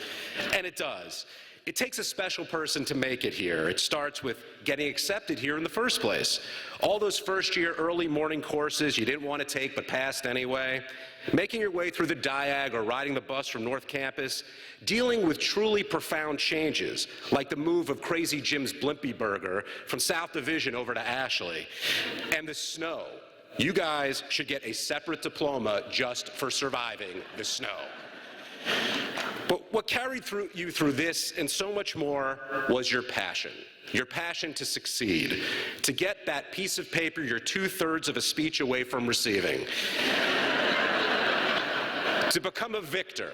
And it does. It takes a special person to make it here. It starts with getting accepted here in the first place. All those first-year early morning courses you didn't want to take but passed anyway, making your way through the Diag or riding the bus from North Campus, dealing with truly profound changes, like the move of Crazy Jim's Blimpie Burger from South Division over to Ashley, and the snow. You guys should get a separate diploma just for surviving the snow. But what carried you through this and so much more was your passion to succeed, to get that piece of paper you're 2/3 of a speech away from receiving, to become a victor,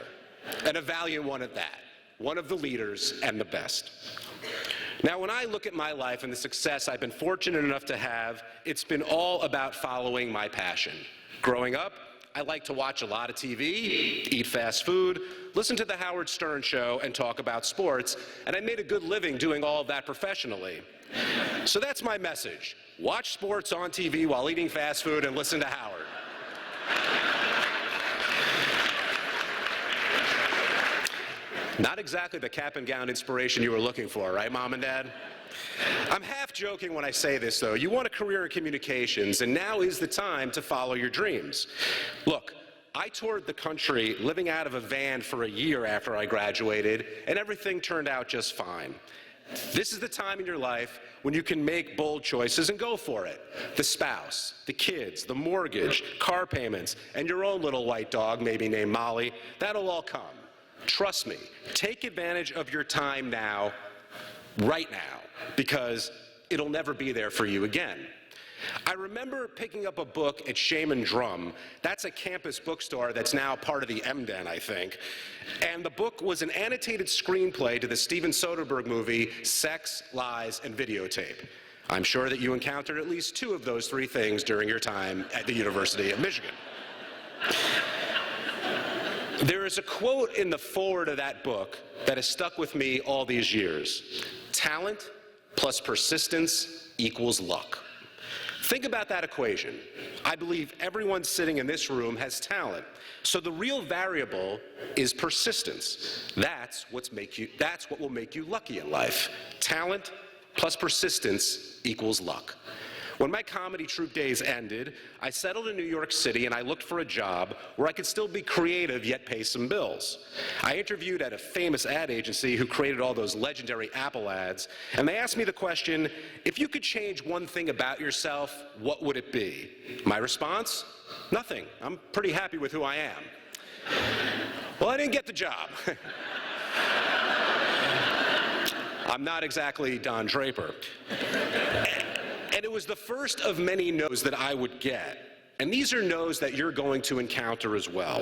and a valiant one at that, one of the leaders and the best. Now, when I look at my life and the success I've been fortunate enough to have, it's been all about following my passion. Growing up, I like to watch a lot of TV, eat fast food, listen to the Howard Stern Show, and talk about sports, and I made a good living doing all of that professionally. So that's my message. Watch sports on TV while eating fast food and listen to Howard. Not exactly the cap and gown inspiration you were looking for, right, Mom and Dad? I'm half joking when I say this, though. You want a career in communications, and now is the time to follow your dreams. Look, I toured the country living out of a van for a year after I graduated, and everything turned out just fine. This is the time in your life when you can make bold choices and go for it. The spouse, the kids, the mortgage, car payments, and your own little white dog, maybe named Molly, that'll all come. Trust me, take advantage of your time now, right now, because it'll never be there for you again. I remember picking up a book at Shaman Drum. That's a campus bookstore that's now part of the MDen, I think. And the book was an annotated screenplay to the Steven Soderbergh movie, Sex, Lies, and Videotape. I'm sure that you encountered at least 2 of those 3 things during your time at the University of Michigan. There is a quote in the foreword of that book that has stuck with me all these years. Talent plus persistence equals luck. Think about that equation. I believe everyone sitting in this room has talent. So the real variable is persistence. That's what will make you lucky in life. Talent plus persistence equals luck. When my comedy troupe days ended, I settled in New York City and I looked for a job where I could still be creative yet pay some bills. I interviewed at a famous ad agency who created all those legendary Apple ads, and they asked me the question, if you could change one thing about yourself, what would it be? My response? Nothing. I'm pretty happy with who I am. Well, I didn't get the job. I'm not exactly Don Draper. And it was the first of many no's that I would get. And these are no's that you're going to encounter as well.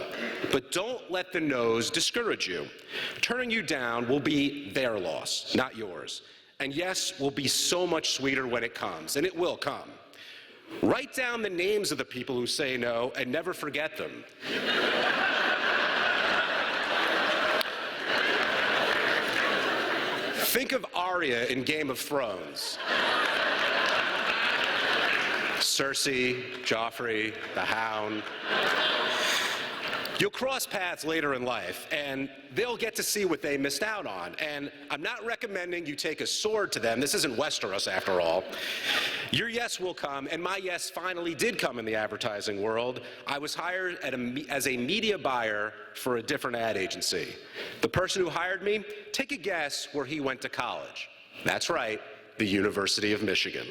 But don't let the no's discourage you. Turning you down will be their loss, not yours. And yes will be so much sweeter when it comes, and it will come. Write down the names of the people who say no and never forget them. Think of Arya in Game of Thrones. Cersei, Joffrey, the Hound. You'll cross paths later in life, and they'll get to see what they missed out on. And I'm not recommending you take a sword to them. This isn't Westeros, after all. Your yes will come, and my yes finally did come in the advertising world. I was hired as a media buyer for a different ad agency. The person who hired me, take a guess where he went to college. That's right, the University of Michigan.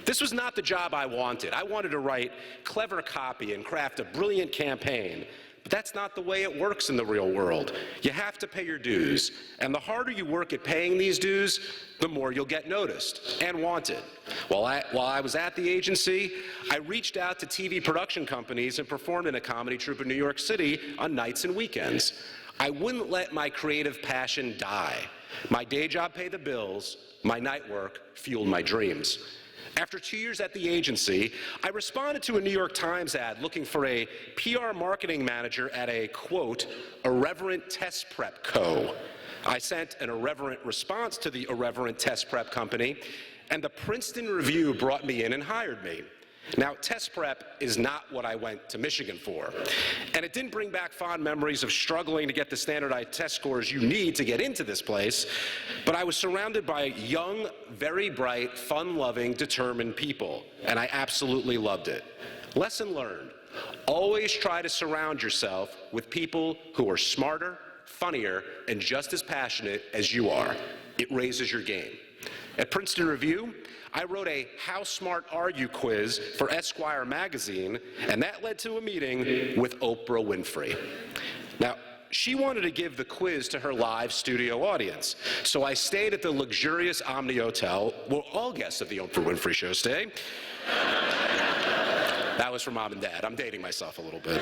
This was not the job I wanted. I wanted to write clever copy and craft a brilliant campaign. But that's not the way it works in the real world. You have to pay your dues. And the harder you work at paying these dues, the more you'll get noticed and wanted. While I was at the agency, I reached out to TV production companies and performed in a comedy troupe in New York City on nights and weekends. I wouldn't let my creative passion die. My day job paid the bills. My night work fueled my dreams. After 2 years at the agency, I responded to a New York Times ad looking for a PR marketing manager at a, quote, irreverent test prep co. I sent an irreverent response to the irreverent test prep company, and the Princeton Review brought me in and hired me. Now, test prep is not what I went to Michigan for. And it didn't bring back fond memories of struggling to get the standardized test scores you need to get into this place, but I was surrounded by young, very bright, fun-loving, determined people, and I absolutely loved it. Lesson learned: always try to surround yourself with people who are smarter, funnier, and just as passionate as you are. It raises your game. At Princeton Review, I wrote a How Smart Are You quiz for Esquire magazine, and that led to a meeting with Oprah Winfrey. Now, she wanted to give the quiz to her live studio audience, so I stayed at the luxurious Omni Hotel where all guests of the Oprah Winfrey Show stay. That was for Mom and Dad. I'm dating myself a little bit.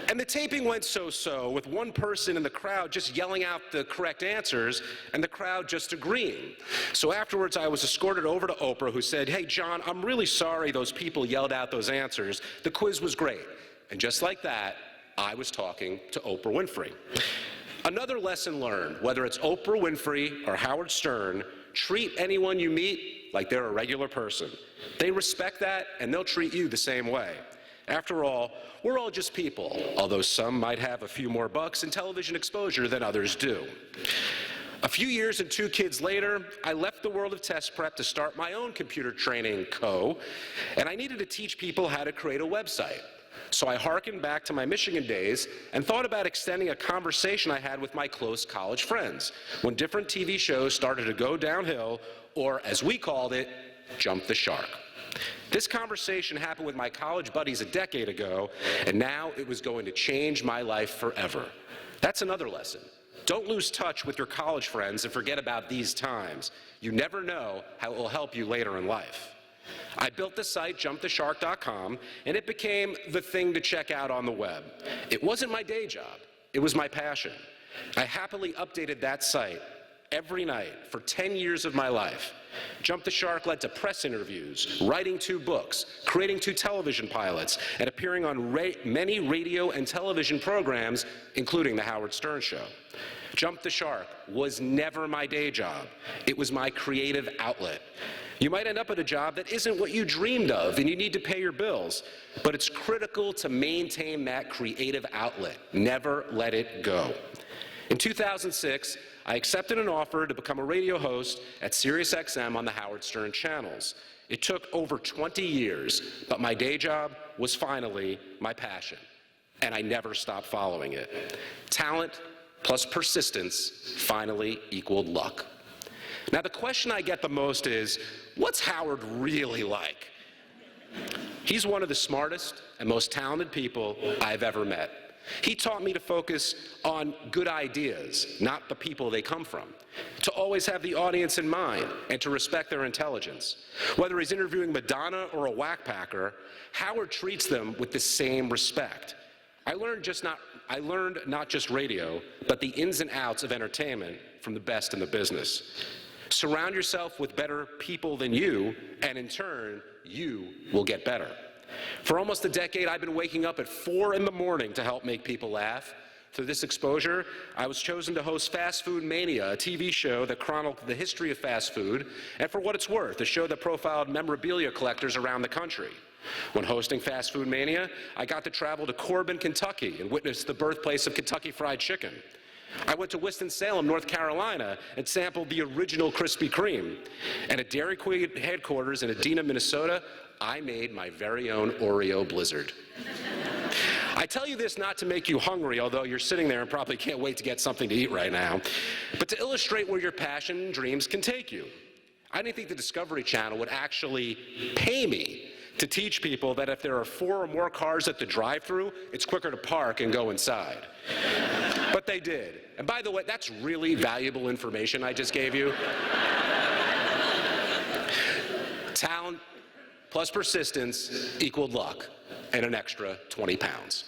And the taping went so-so, with one person in the crowd just yelling out the correct answers and the crowd just agreeing. So afterwards, I was escorted over to Oprah, who said, "Hey, Jon, I'm really sorry those people yelled out those answers. The quiz was great." And just like that, I was talking to Oprah Winfrey. Another lesson learned: whether it's Oprah Winfrey or Howard Stern, treat anyone you meet like they're a regular person. They respect that, and they'll treat you the same way. After all, we're all just people, although some might have a few more bucks and television exposure than others do. A few years and 2 kids later, I left the world of test prep to start my own computer training co, and I needed to teach people how to create a website. So I hearkened back to my Michigan days and thought about extending a conversation I had with my close college friends when different TV shows started to go downhill, or as we called it, jump the shark. This conversation happened with my college buddies a decade ago, and now it was going to change my life forever. That's another lesson. Don't lose touch with your college friends and forget about these times. You never know how it will help you later in life. I built the site jumptheshark.com, and it became the thing to check out on the web. It wasn't my day job. It was my passion. I happily updated that site every night for 10 years of my life. Jump the Shark led to press interviews, writing 2 books, creating 2 television pilots, and appearing on many radio and television programs, including The Howard Stern Show. Jump the Shark was never my day job. It was my creative outlet. You might end up at a job that isn't what you dreamed of, and you need to pay your bills, but it's critical to maintain that creative outlet. Never let it go. In 2006, I accepted an offer to become a radio host at Sirius XM on the Howard Stern channels. It took over 20 years, but my day job was finally my passion, and I never stopped following it. Talent plus persistence finally equaled luck. Now, the question I get the most is, what's Howard really like? He's one of the smartest and most talented people I've ever met. He taught me to focus on good ideas, not the people they come from, to always have the audience in mind and to respect their intelligence. Whether he's interviewing Madonna or a whackpacker, Howard treats them with the same respect. I learned not just radio, but the ins and outs of entertainment from the best in the business. Surround yourself with better people than you, and in turn, you will get better. For almost a decade, I've been waking up at 4 in the morning to help make people laugh. Through this exposure, I was chosen to host Fast Food Mania, a TV show that chronicled the history of fast food, and for what it's worth, a show that profiled memorabilia collectors around the country. When hosting Fast Food Mania, I got to travel to Corbin, Kentucky, and witness the birthplace of Kentucky Fried Chicken. I went to Winston-Salem, North Carolina, and sampled the original Krispy Kreme. And at Dairy Queen headquarters in Edina, Minnesota, I made my very own Oreo Blizzard. I tell you this not to make you hungry, although you're sitting there and probably can't wait to get something to eat right now, but to illustrate where your passion and dreams can take you. I didn't think the Discovery Channel would actually pay me to teach people that if there are 4 or more cars at the drive-thru, it's quicker to park and go inside. But they did. And by the way, that's really valuable information I just gave you. Talent plus persistence equaled luck, and an extra 20 pounds.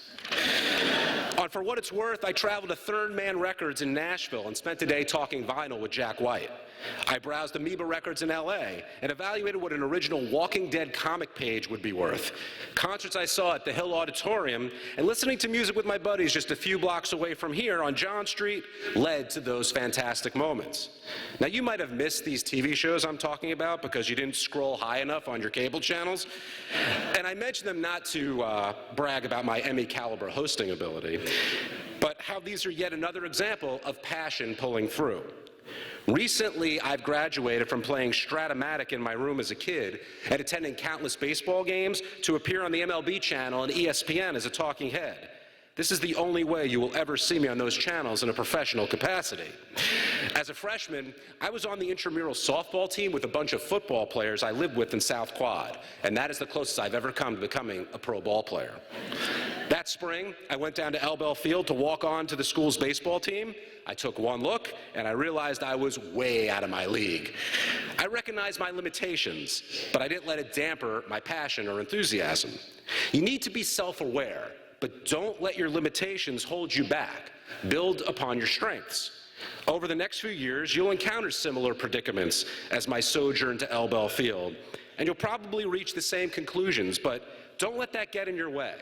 On For What It's Worth, I traveled to Third Man Records in Nashville and spent a day talking vinyl with Jack White. I browsed Amoeba Records in LA and evaluated what an original Walking Dead comic page would be worth. Concerts I saw at the Hill Auditorium and listening to music with my buddies just a few blocks away from here on John Street led to those fantastic moments. Now, you might have missed these TV shows I'm talking about because you didn't scroll high enough on your cable channels. And I mention them not to brag about my Emmy caliber hosting ability, but how these are yet another example of passion pulling through. Recently, I've graduated from playing Stratomatic in my room as a kid and attending countless baseball games to appear on the MLB channel and ESPN as a talking head. This is the only way you will ever see me on those channels in a professional capacity. As a freshman, I was on the intramural softball team with a bunch of football players I lived with in South Quad, and that is the closest I've ever come to becoming a pro ball player. That spring, I went down to Bell Field to walk on to the school's baseball team. I took one look, and I realized I was way out of my league. I recognized my limitations, but I didn't let it damper my passion or enthusiasm. You need to be self-aware, but don't let your limitations hold you back. Build upon your strengths. Over the next few years, you'll encounter similar predicaments as my sojourn to Bell Field, and you'll probably reach the same conclusions, but don't let that get in your way.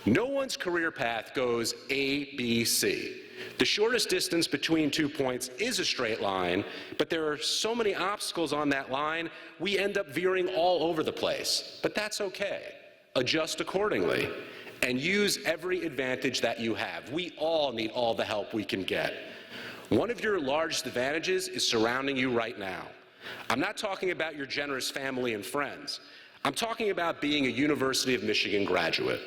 No one's career path goes A, B, C. The shortest distance between 2 points is a straight line, but there are so many obstacles on that line, we end up veering all over the place. But that's okay. Adjust accordingly and use every advantage that you have. We all need all the help we can get. One of your largest advantages is surrounding you right now. I'm not talking about your generous family and friends. I'm talking about being a University of Michigan graduate.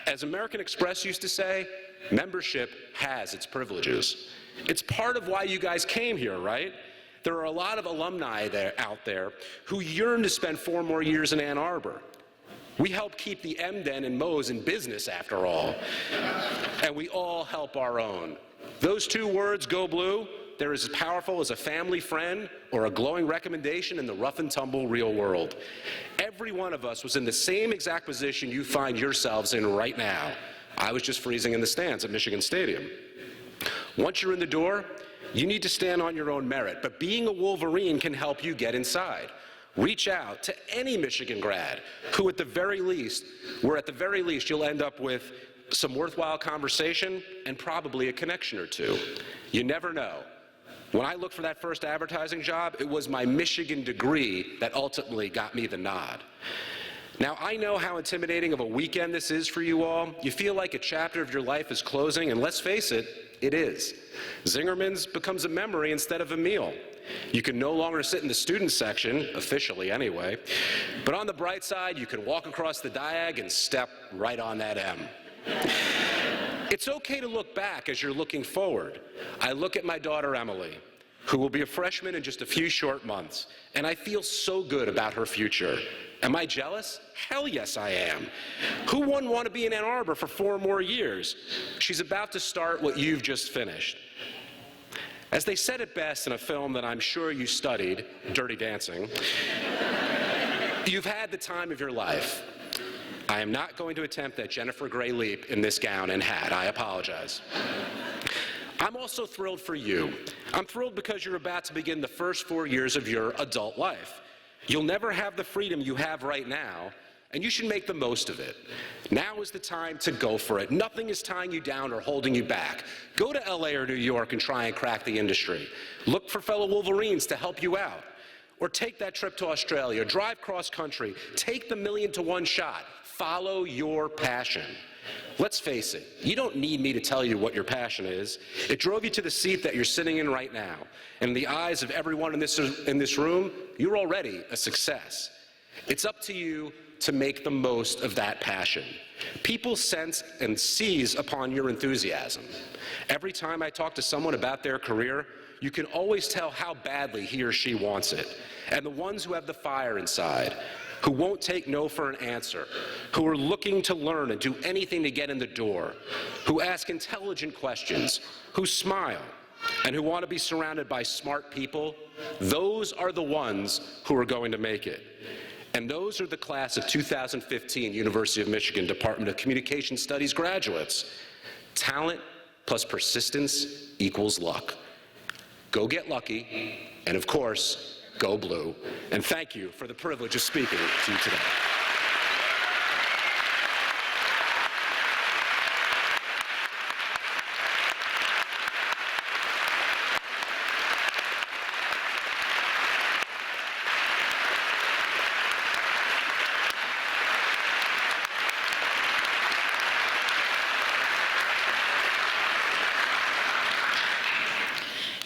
As American Express used to say, membership has its privileges. It's part of why you guys came here, right? There are a lot of alumni out there who yearn to spend 4 more years in Ann Arbor. We help keep the Emden and Moe's in business, after all. And we all help our own. Those 2 words, go blue, they're as powerful as a family friend or a glowing recommendation in the rough and tumble real world. Every one of us was in the same exact position you find yourselves in right now. I was just freezing in the stands at Michigan Stadium. Once you're in the door, you need to stand on your own merit, but being a Wolverine can help you get inside. Reach out to any Michigan grad who at the very least you'll end up with some worthwhile conversation and probably a connection or two. You never know. When I looked for that first advertising job, it was my Michigan degree that ultimately got me the nod. Now, I know how intimidating of a weekend this is for you all. You feel like a chapter of your life is closing, and let's face it, it is. Zingerman's becomes a memory instead of a meal. You can no longer sit in the student section, officially anyway, but on the bright side, you can walk across the diag and step right on that M. It's okay to look back as you're looking forward. I look at my daughter, Emily. who will be a freshman in just a few short months, and I feel so good about her future. Am I jealous? Hell yes, I am. Who wouldn't want to be in Ann Arbor for 4 more years? She's about to start what you've just finished. As they said it best in a film that I'm sure you studied, Dirty Dancing, you've had the time of your life. I am not going to attempt that Jennifer Grey leap in this gown and hat. I apologize. I'm also thrilled for you. I'm thrilled because you're about to begin the first 4 years of your adult life. You'll never have the freedom you have right now, and you should make the most of it. Now is the time to go for it. Nothing is tying you down or holding you back. Go to LA or New York and try and crack the industry. Look for fellow Wolverines to help you out. Or take that trip to Australia, drive cross country, take the 1,000,000-to-1 shot. Follow your passion. Let's face it, you don't need me to tell you what your passion is. It drove you to the seat that you're sitting in right now. And in the eyes of everyone in this room, you're already a success. It's up to you to make the most of that passion. People sense and seize upon your enthusiasm. Every time I talk to someone about their career, you can always tell how badly he or she wants it. And the ones who have the fire inside, who won't take no for an answer, who are looking to learn and do anything to get in the door, who ask intelligent questions, who smile, and who want to be surrounded by smart people, those are the ones who are going to make it. And those are the class of 2015 University of Michigan Department of Communication Studies graduates. Talent plus persistence equals luck. Go get lucky, and of course, go blue. And thank you for the privilege of speaking to you today.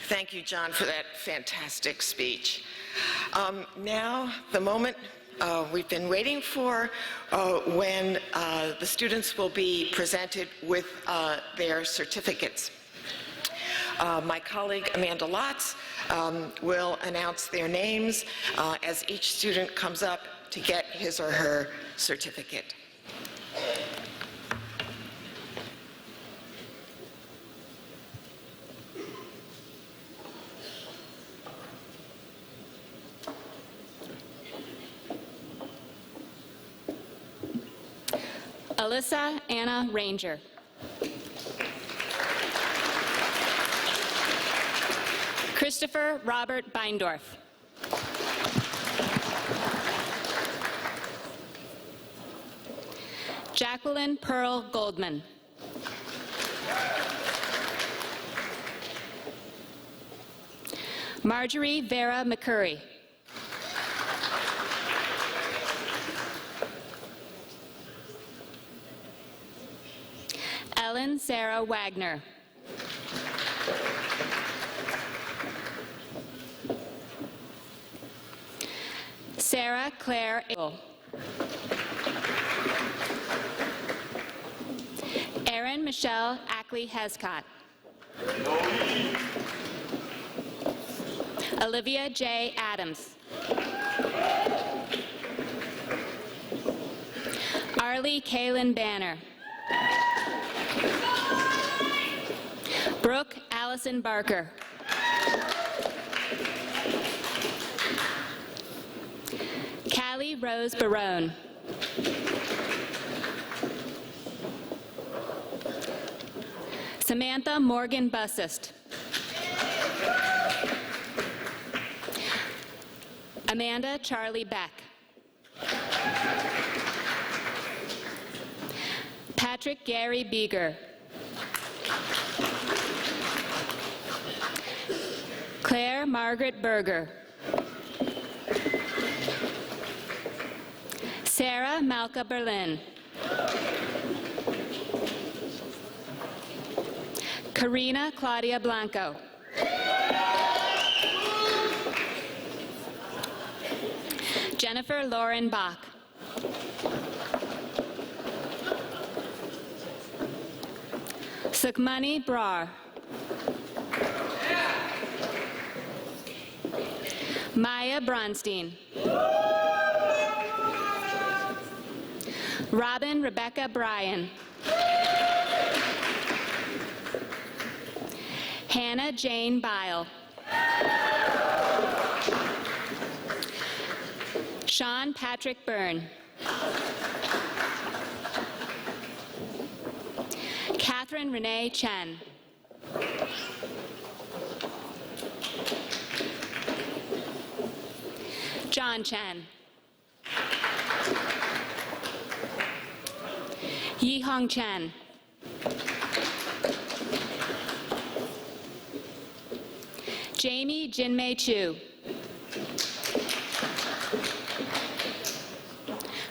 Thank you, Jon, for that fantastic speech. Now, the moment we've been waiting for, when the students will be presented with their certificates. My colleague, Amanda Lotz, will announce their names as each student comes up to get his or her certificate. Alissa Anna Ranger. Christopher Robert Beindorff. Jacquelyn Pearl Goldman. Marjorie Vera McCurry. Sarah Wagner. Sarah Claire Abel. Erin Michelle Ackley-Hescott. Olivia J. Adams. Arlie Kaylin Banner. Brooke Allison Barker. Callie Rose Barone. Samantha Morgan Bussist. Amanda Charlie Beck. Patrick Gary Beeger. Claire Margaret Berger. Sarah Malka Berlin. Karina Claudia Blanco. Jennifer Lauren Bach. Sukhmani Brar. Maya Bronstein. Robin Rebecca Bryan. Hannah Jane Bile. Sean Patrick Byrne. Catherine Renee Chen. John Chen. Yi Hong Chen. Jamie Jinmei Chu.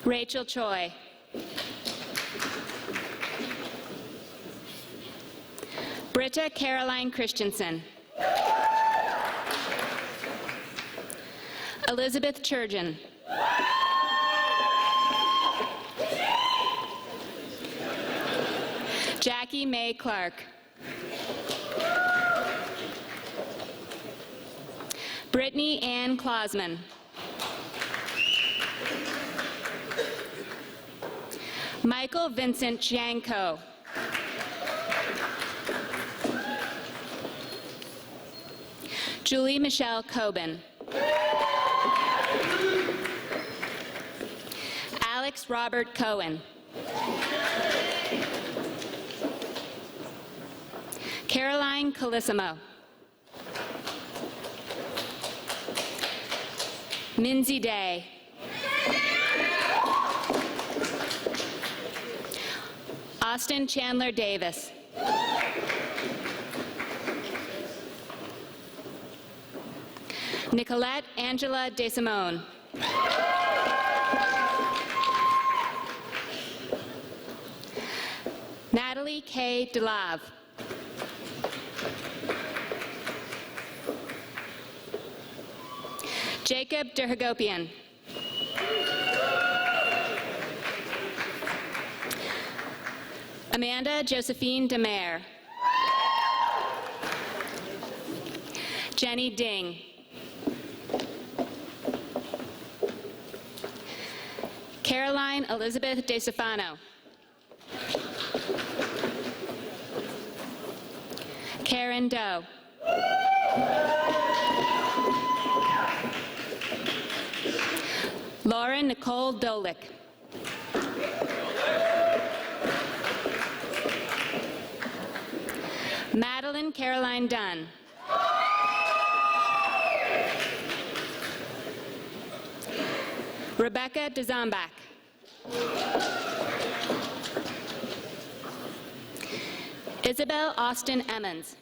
Rachel Choi. Britta Caroline Christensen. Elizabeth Churgeon. Jackie May Clark. Brittany Ann Clausman. Michael Vincent Janko. Julie Michelle Coben. Alex Robert Cohen. Caroline Colissimo. Minzy Day. Austin Chandler Davis. Nicolette Angela DeSimone. Natalie K. DeLave. Jacob Derhagopian. Amanda Josephine Demare. Jenny Ding. Caroline Elizabeth DeStefano. Karen Doe. Lauren Nicole Dolick. Madeline Caroline Dunn. Rebecca DeZombach. Isabel Austin Emmons.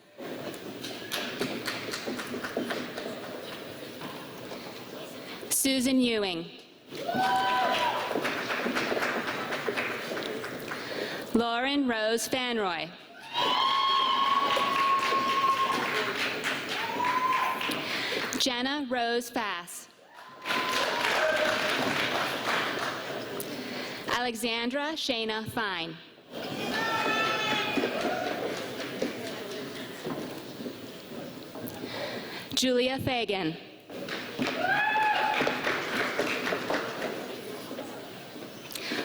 Susan Ewing. Lauren Rose Fanroy. Jenna Rose Fass. Alexandra Shayna Fine. Julia Fagan.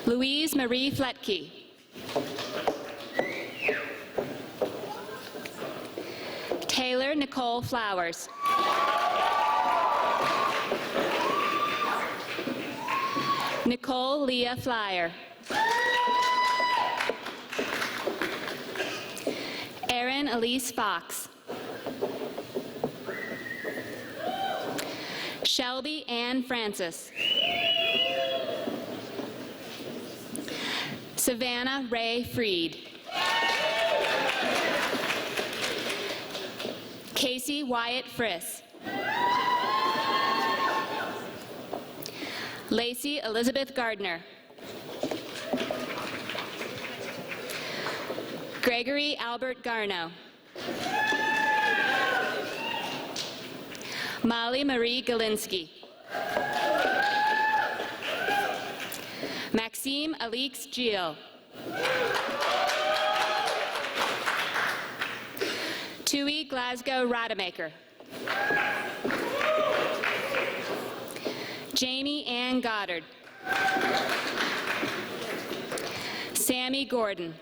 Louise Marie Fletke. Taylor Nicole Flowers. Nicole Leah Flyer. Erin Elise Fox. Shelby Ann Francis. Savannah Ray Freed. Casey Wyatt Friss. Lacey Elizabeth Gardner. Gregory Albert Garno. Molly Marie Galinsky. Maxime Alix Gilles. Tui Glasgow Rademacher. Jamie Ann Goddard. Sammy Gordon.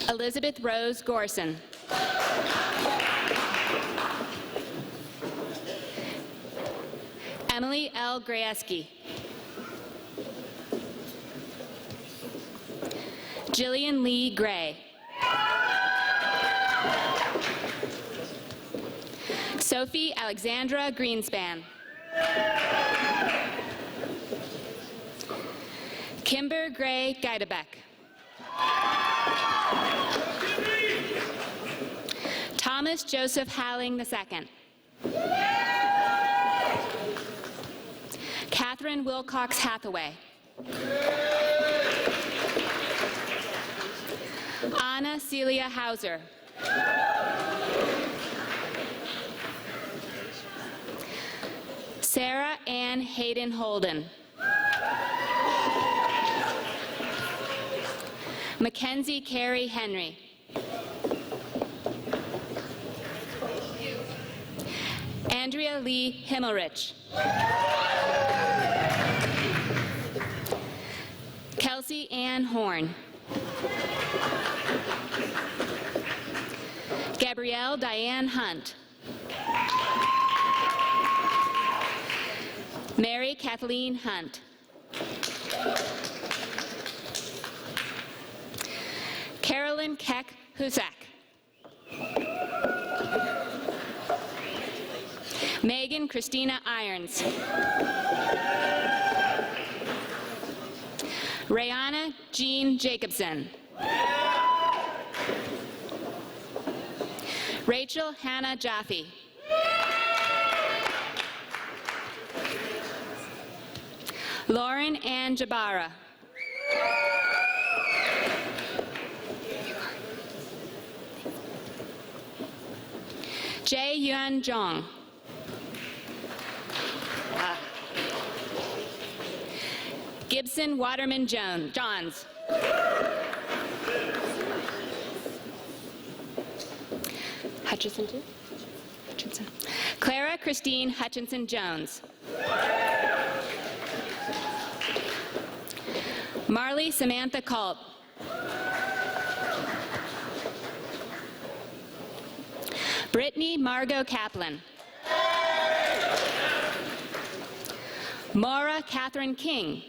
Elizabeth Rose Gorson. Emily L. Grayeski. Jillian Lee Gray. Sophie Alexandra Greenspan. Kimber Gray Geidebeck. Thomas Joseph Halling II. Catherine Wilcox Hathaway. Anna Celia Hauser. Sarah Ann Hayden Holden. Mackenzie Carey Henry. Andrea Lee Himmelrich. Kelsey Ann Horn. Gabrielle Diane Hunt. Mary Kathleen Hunt. Carolyn Keck Husak. Megan Christina Irons. Rayana Jean Jacobson. Rachel Hannah Jaffe. Lauren Ann Jabara. Jae Yuan Jong. Gibson Waterman Johns. Hutchinson too? Hutchinson. Clara Christine Hutchinson Jones. Marley Samantha Culp. Brittany Margot Kaplan. Maura Catherine King.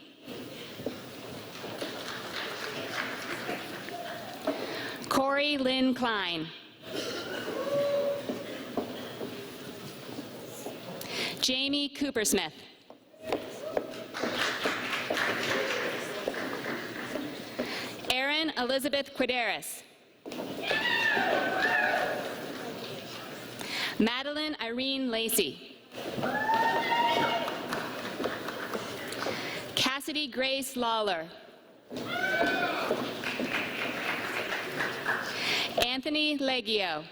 Corey Lynn Klein. Jamie Coopersmith. Erin Elizabeth Quideris. Madeline Irene Lacey. Cassidy Grace Lawler. Anthony Leggio.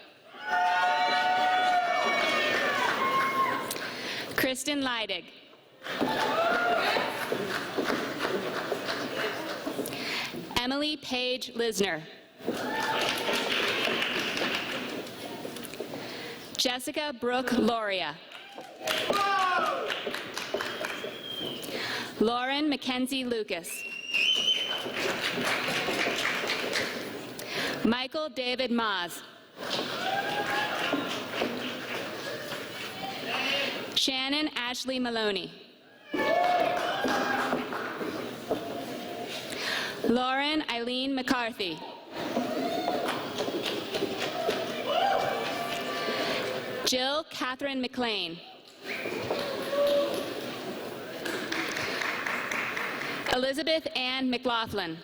Kristen Leidig. Emily Page Lisner. Jessica Brooke Loria. Lauren Mackenzie Lucas. Michael David Maas. Shannon Ashley Maloney. Lauren Eileen McCarthy. Jill Catherine McLean. Elizabeth Ann McLaughlin.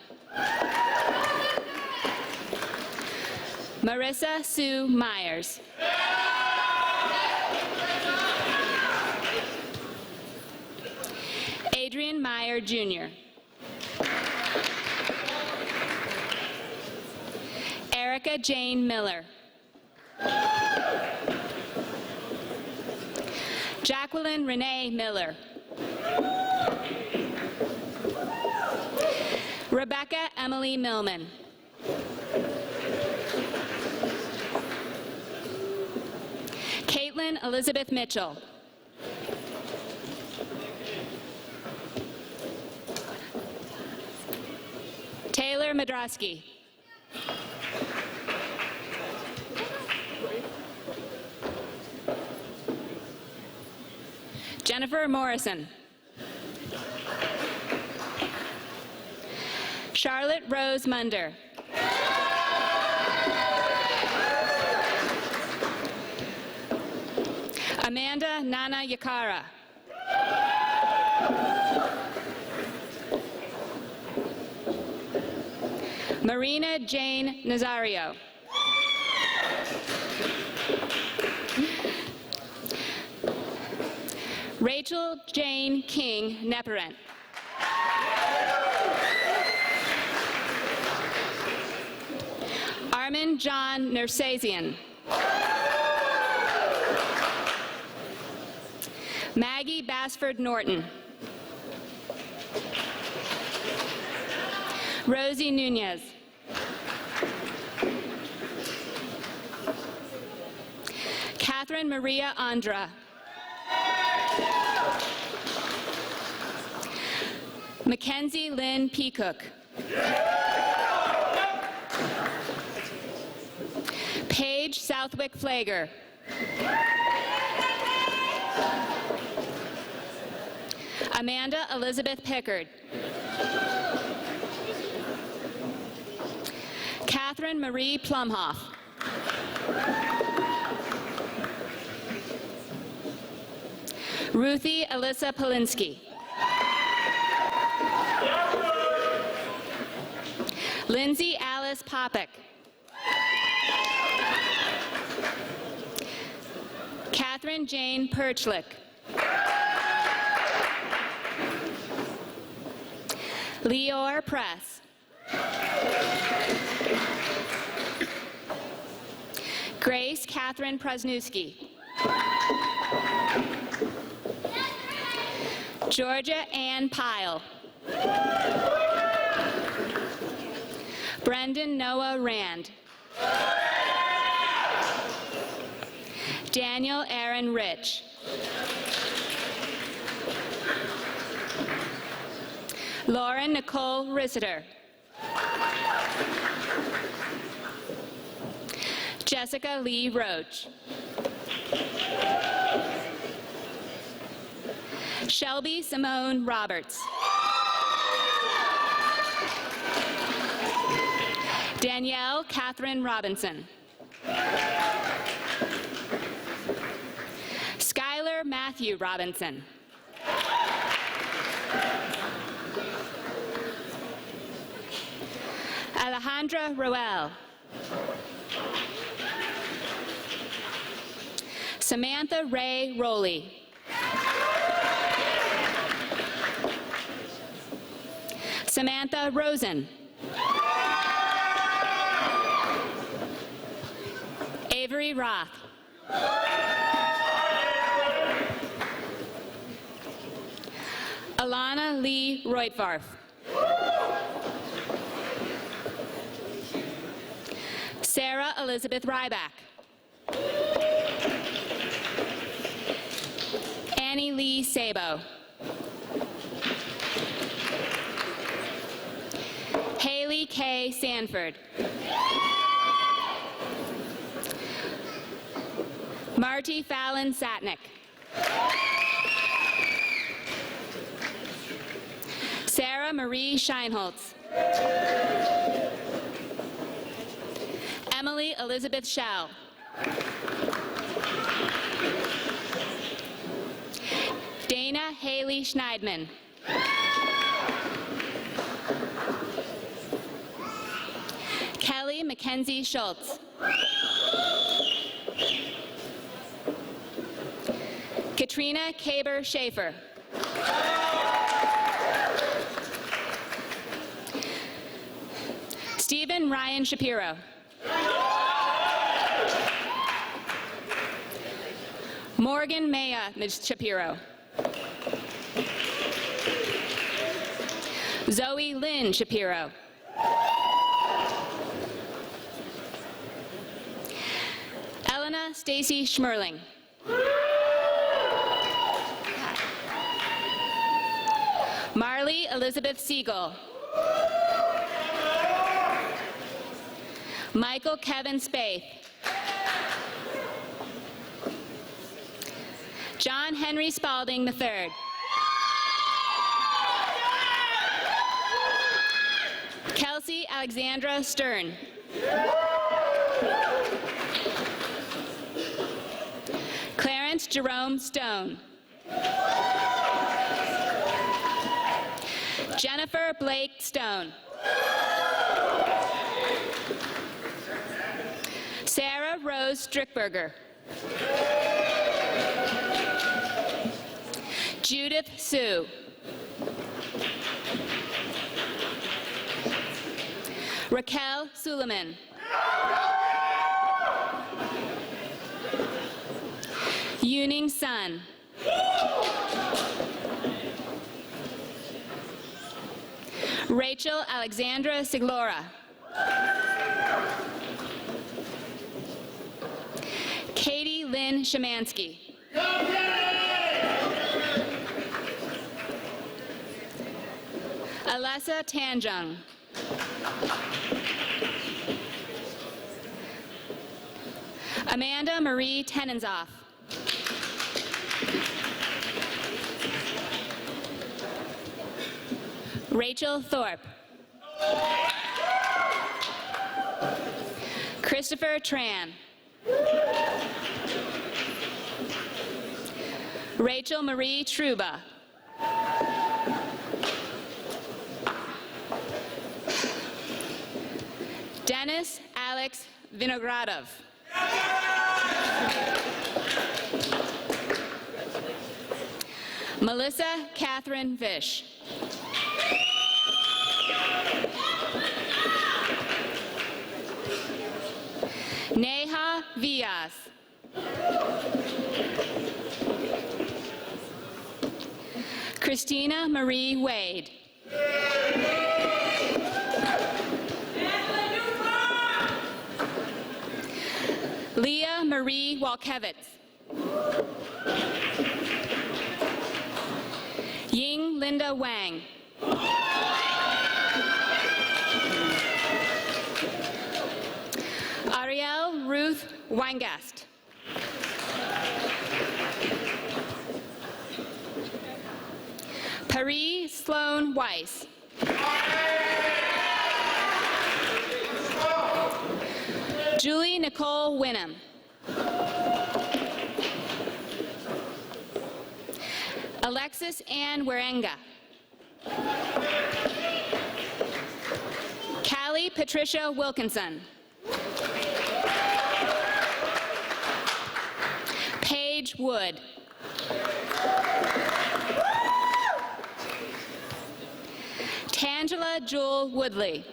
Marissa Sue Myers. Adrian Meyer, Jr. Erica Jane Miller. Jacquelyn Renee Miller. Rebecca Emily Millman. Jacquelyn Elizabeth Mitchell. Taylor Madrosky. Jennifer Morrison. Charlotte Rose Munder. Amanda Nana Yakara. Marina Jane Nazario. Rachel Jane King Neparent. Armin John Nersasian. Maggie Basford Norton. Rosie Nunez. Catherine Maria Andra. Mackenzie Lynn Peacock. Paige Southwick Flager. Amanda Elizabeth Pickard. Catherine Marie Plumhoff. Ruthie Alyssa Polinsky. Lindsay Alice Popick. Catherine Jane Perchlick. Leor Press. Grace Catherine Prasnewski. Georgia Ann Pyle. Brendan Noah Rand. Daniel Aaron Rich. Lauren Nicole Risseter. Jessica Lee Roach. Shelby Simone Roberts. Danielle Catherine Robinson. Skylar Matthew Robinson. Alejandra Rowell. Samantha Ray Rowley. Samantha Rosen. Avery Roth. Alana Lee Roitvarf. Sarah Elizabeth Ryback. Annie Lee Sabo. Haley K. Sanford. Marty Fallon Satnick. Sarah Marie Scheinholz. Emily Elizabeth Schell. Dana Haley Schneidman. Kelly Mackenzie Schultz. Katrina Kaber Schaefer. Stephen Ryan Shapiro. Morgan Maya Shapiro. Zoe Lynn Shapiro. Elena Stacy Schmerling. Marley Elizabeth Siegel. Michael Kevin Spaeth. John Henry Spalding III. Kelsey Alexandra Stern. Clarence Jerome Stone. Jennifer Blake Stone. Sarah Rose Strickberger. Judith Sue. Raquel Suleiman. Yuning Sun. Rachel Alexandra Siglora. Katie Lynn Shemansky. Alessa Tanjung. Amanda Marie Tenenzoff. Rachel Thorpe. Christopher Tran. Rachel Marie Truba. Dennis Alex Vinogradov. Melissa Catherine Vish. Neha Villas. Christina Marie Wade. Leah Marie Walkevitz. Ying Linda Wang. Ariel Ruth Weingast. Paris Sloan Weiss. Julie Nicole Winham. Alexis Ann Warenga. Callie Patricia Wilkinson. Paige Wood. Tangela Jewel Woodley.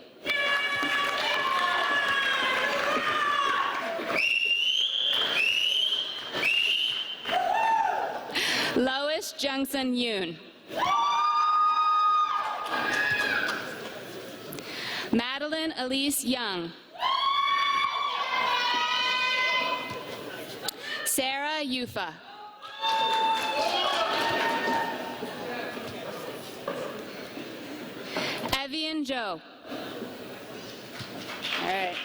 Lois Jungsun Yoon. Madeline Elise Young. Sarah Yufa. Evian Joe. All right.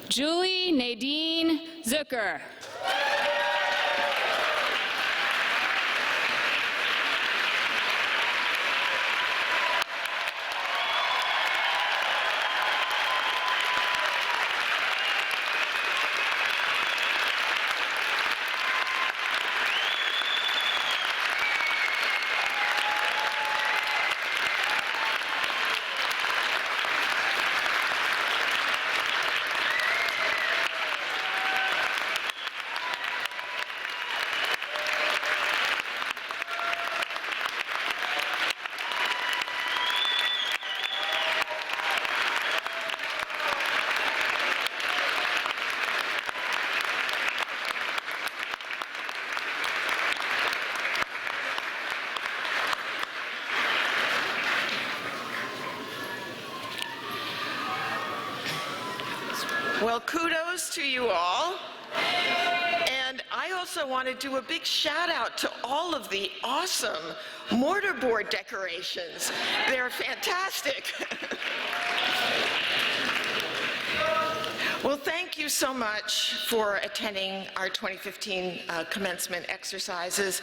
Julie Nadine Zucker. Well, kudos to you all. And I I also want to do a big shout out to all of the awesome mortarboard decorations. They're fantastic. Well, thank you so much for attending our 2015 commencement exercises.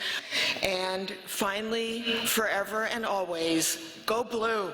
And finally, forever and always, go blue.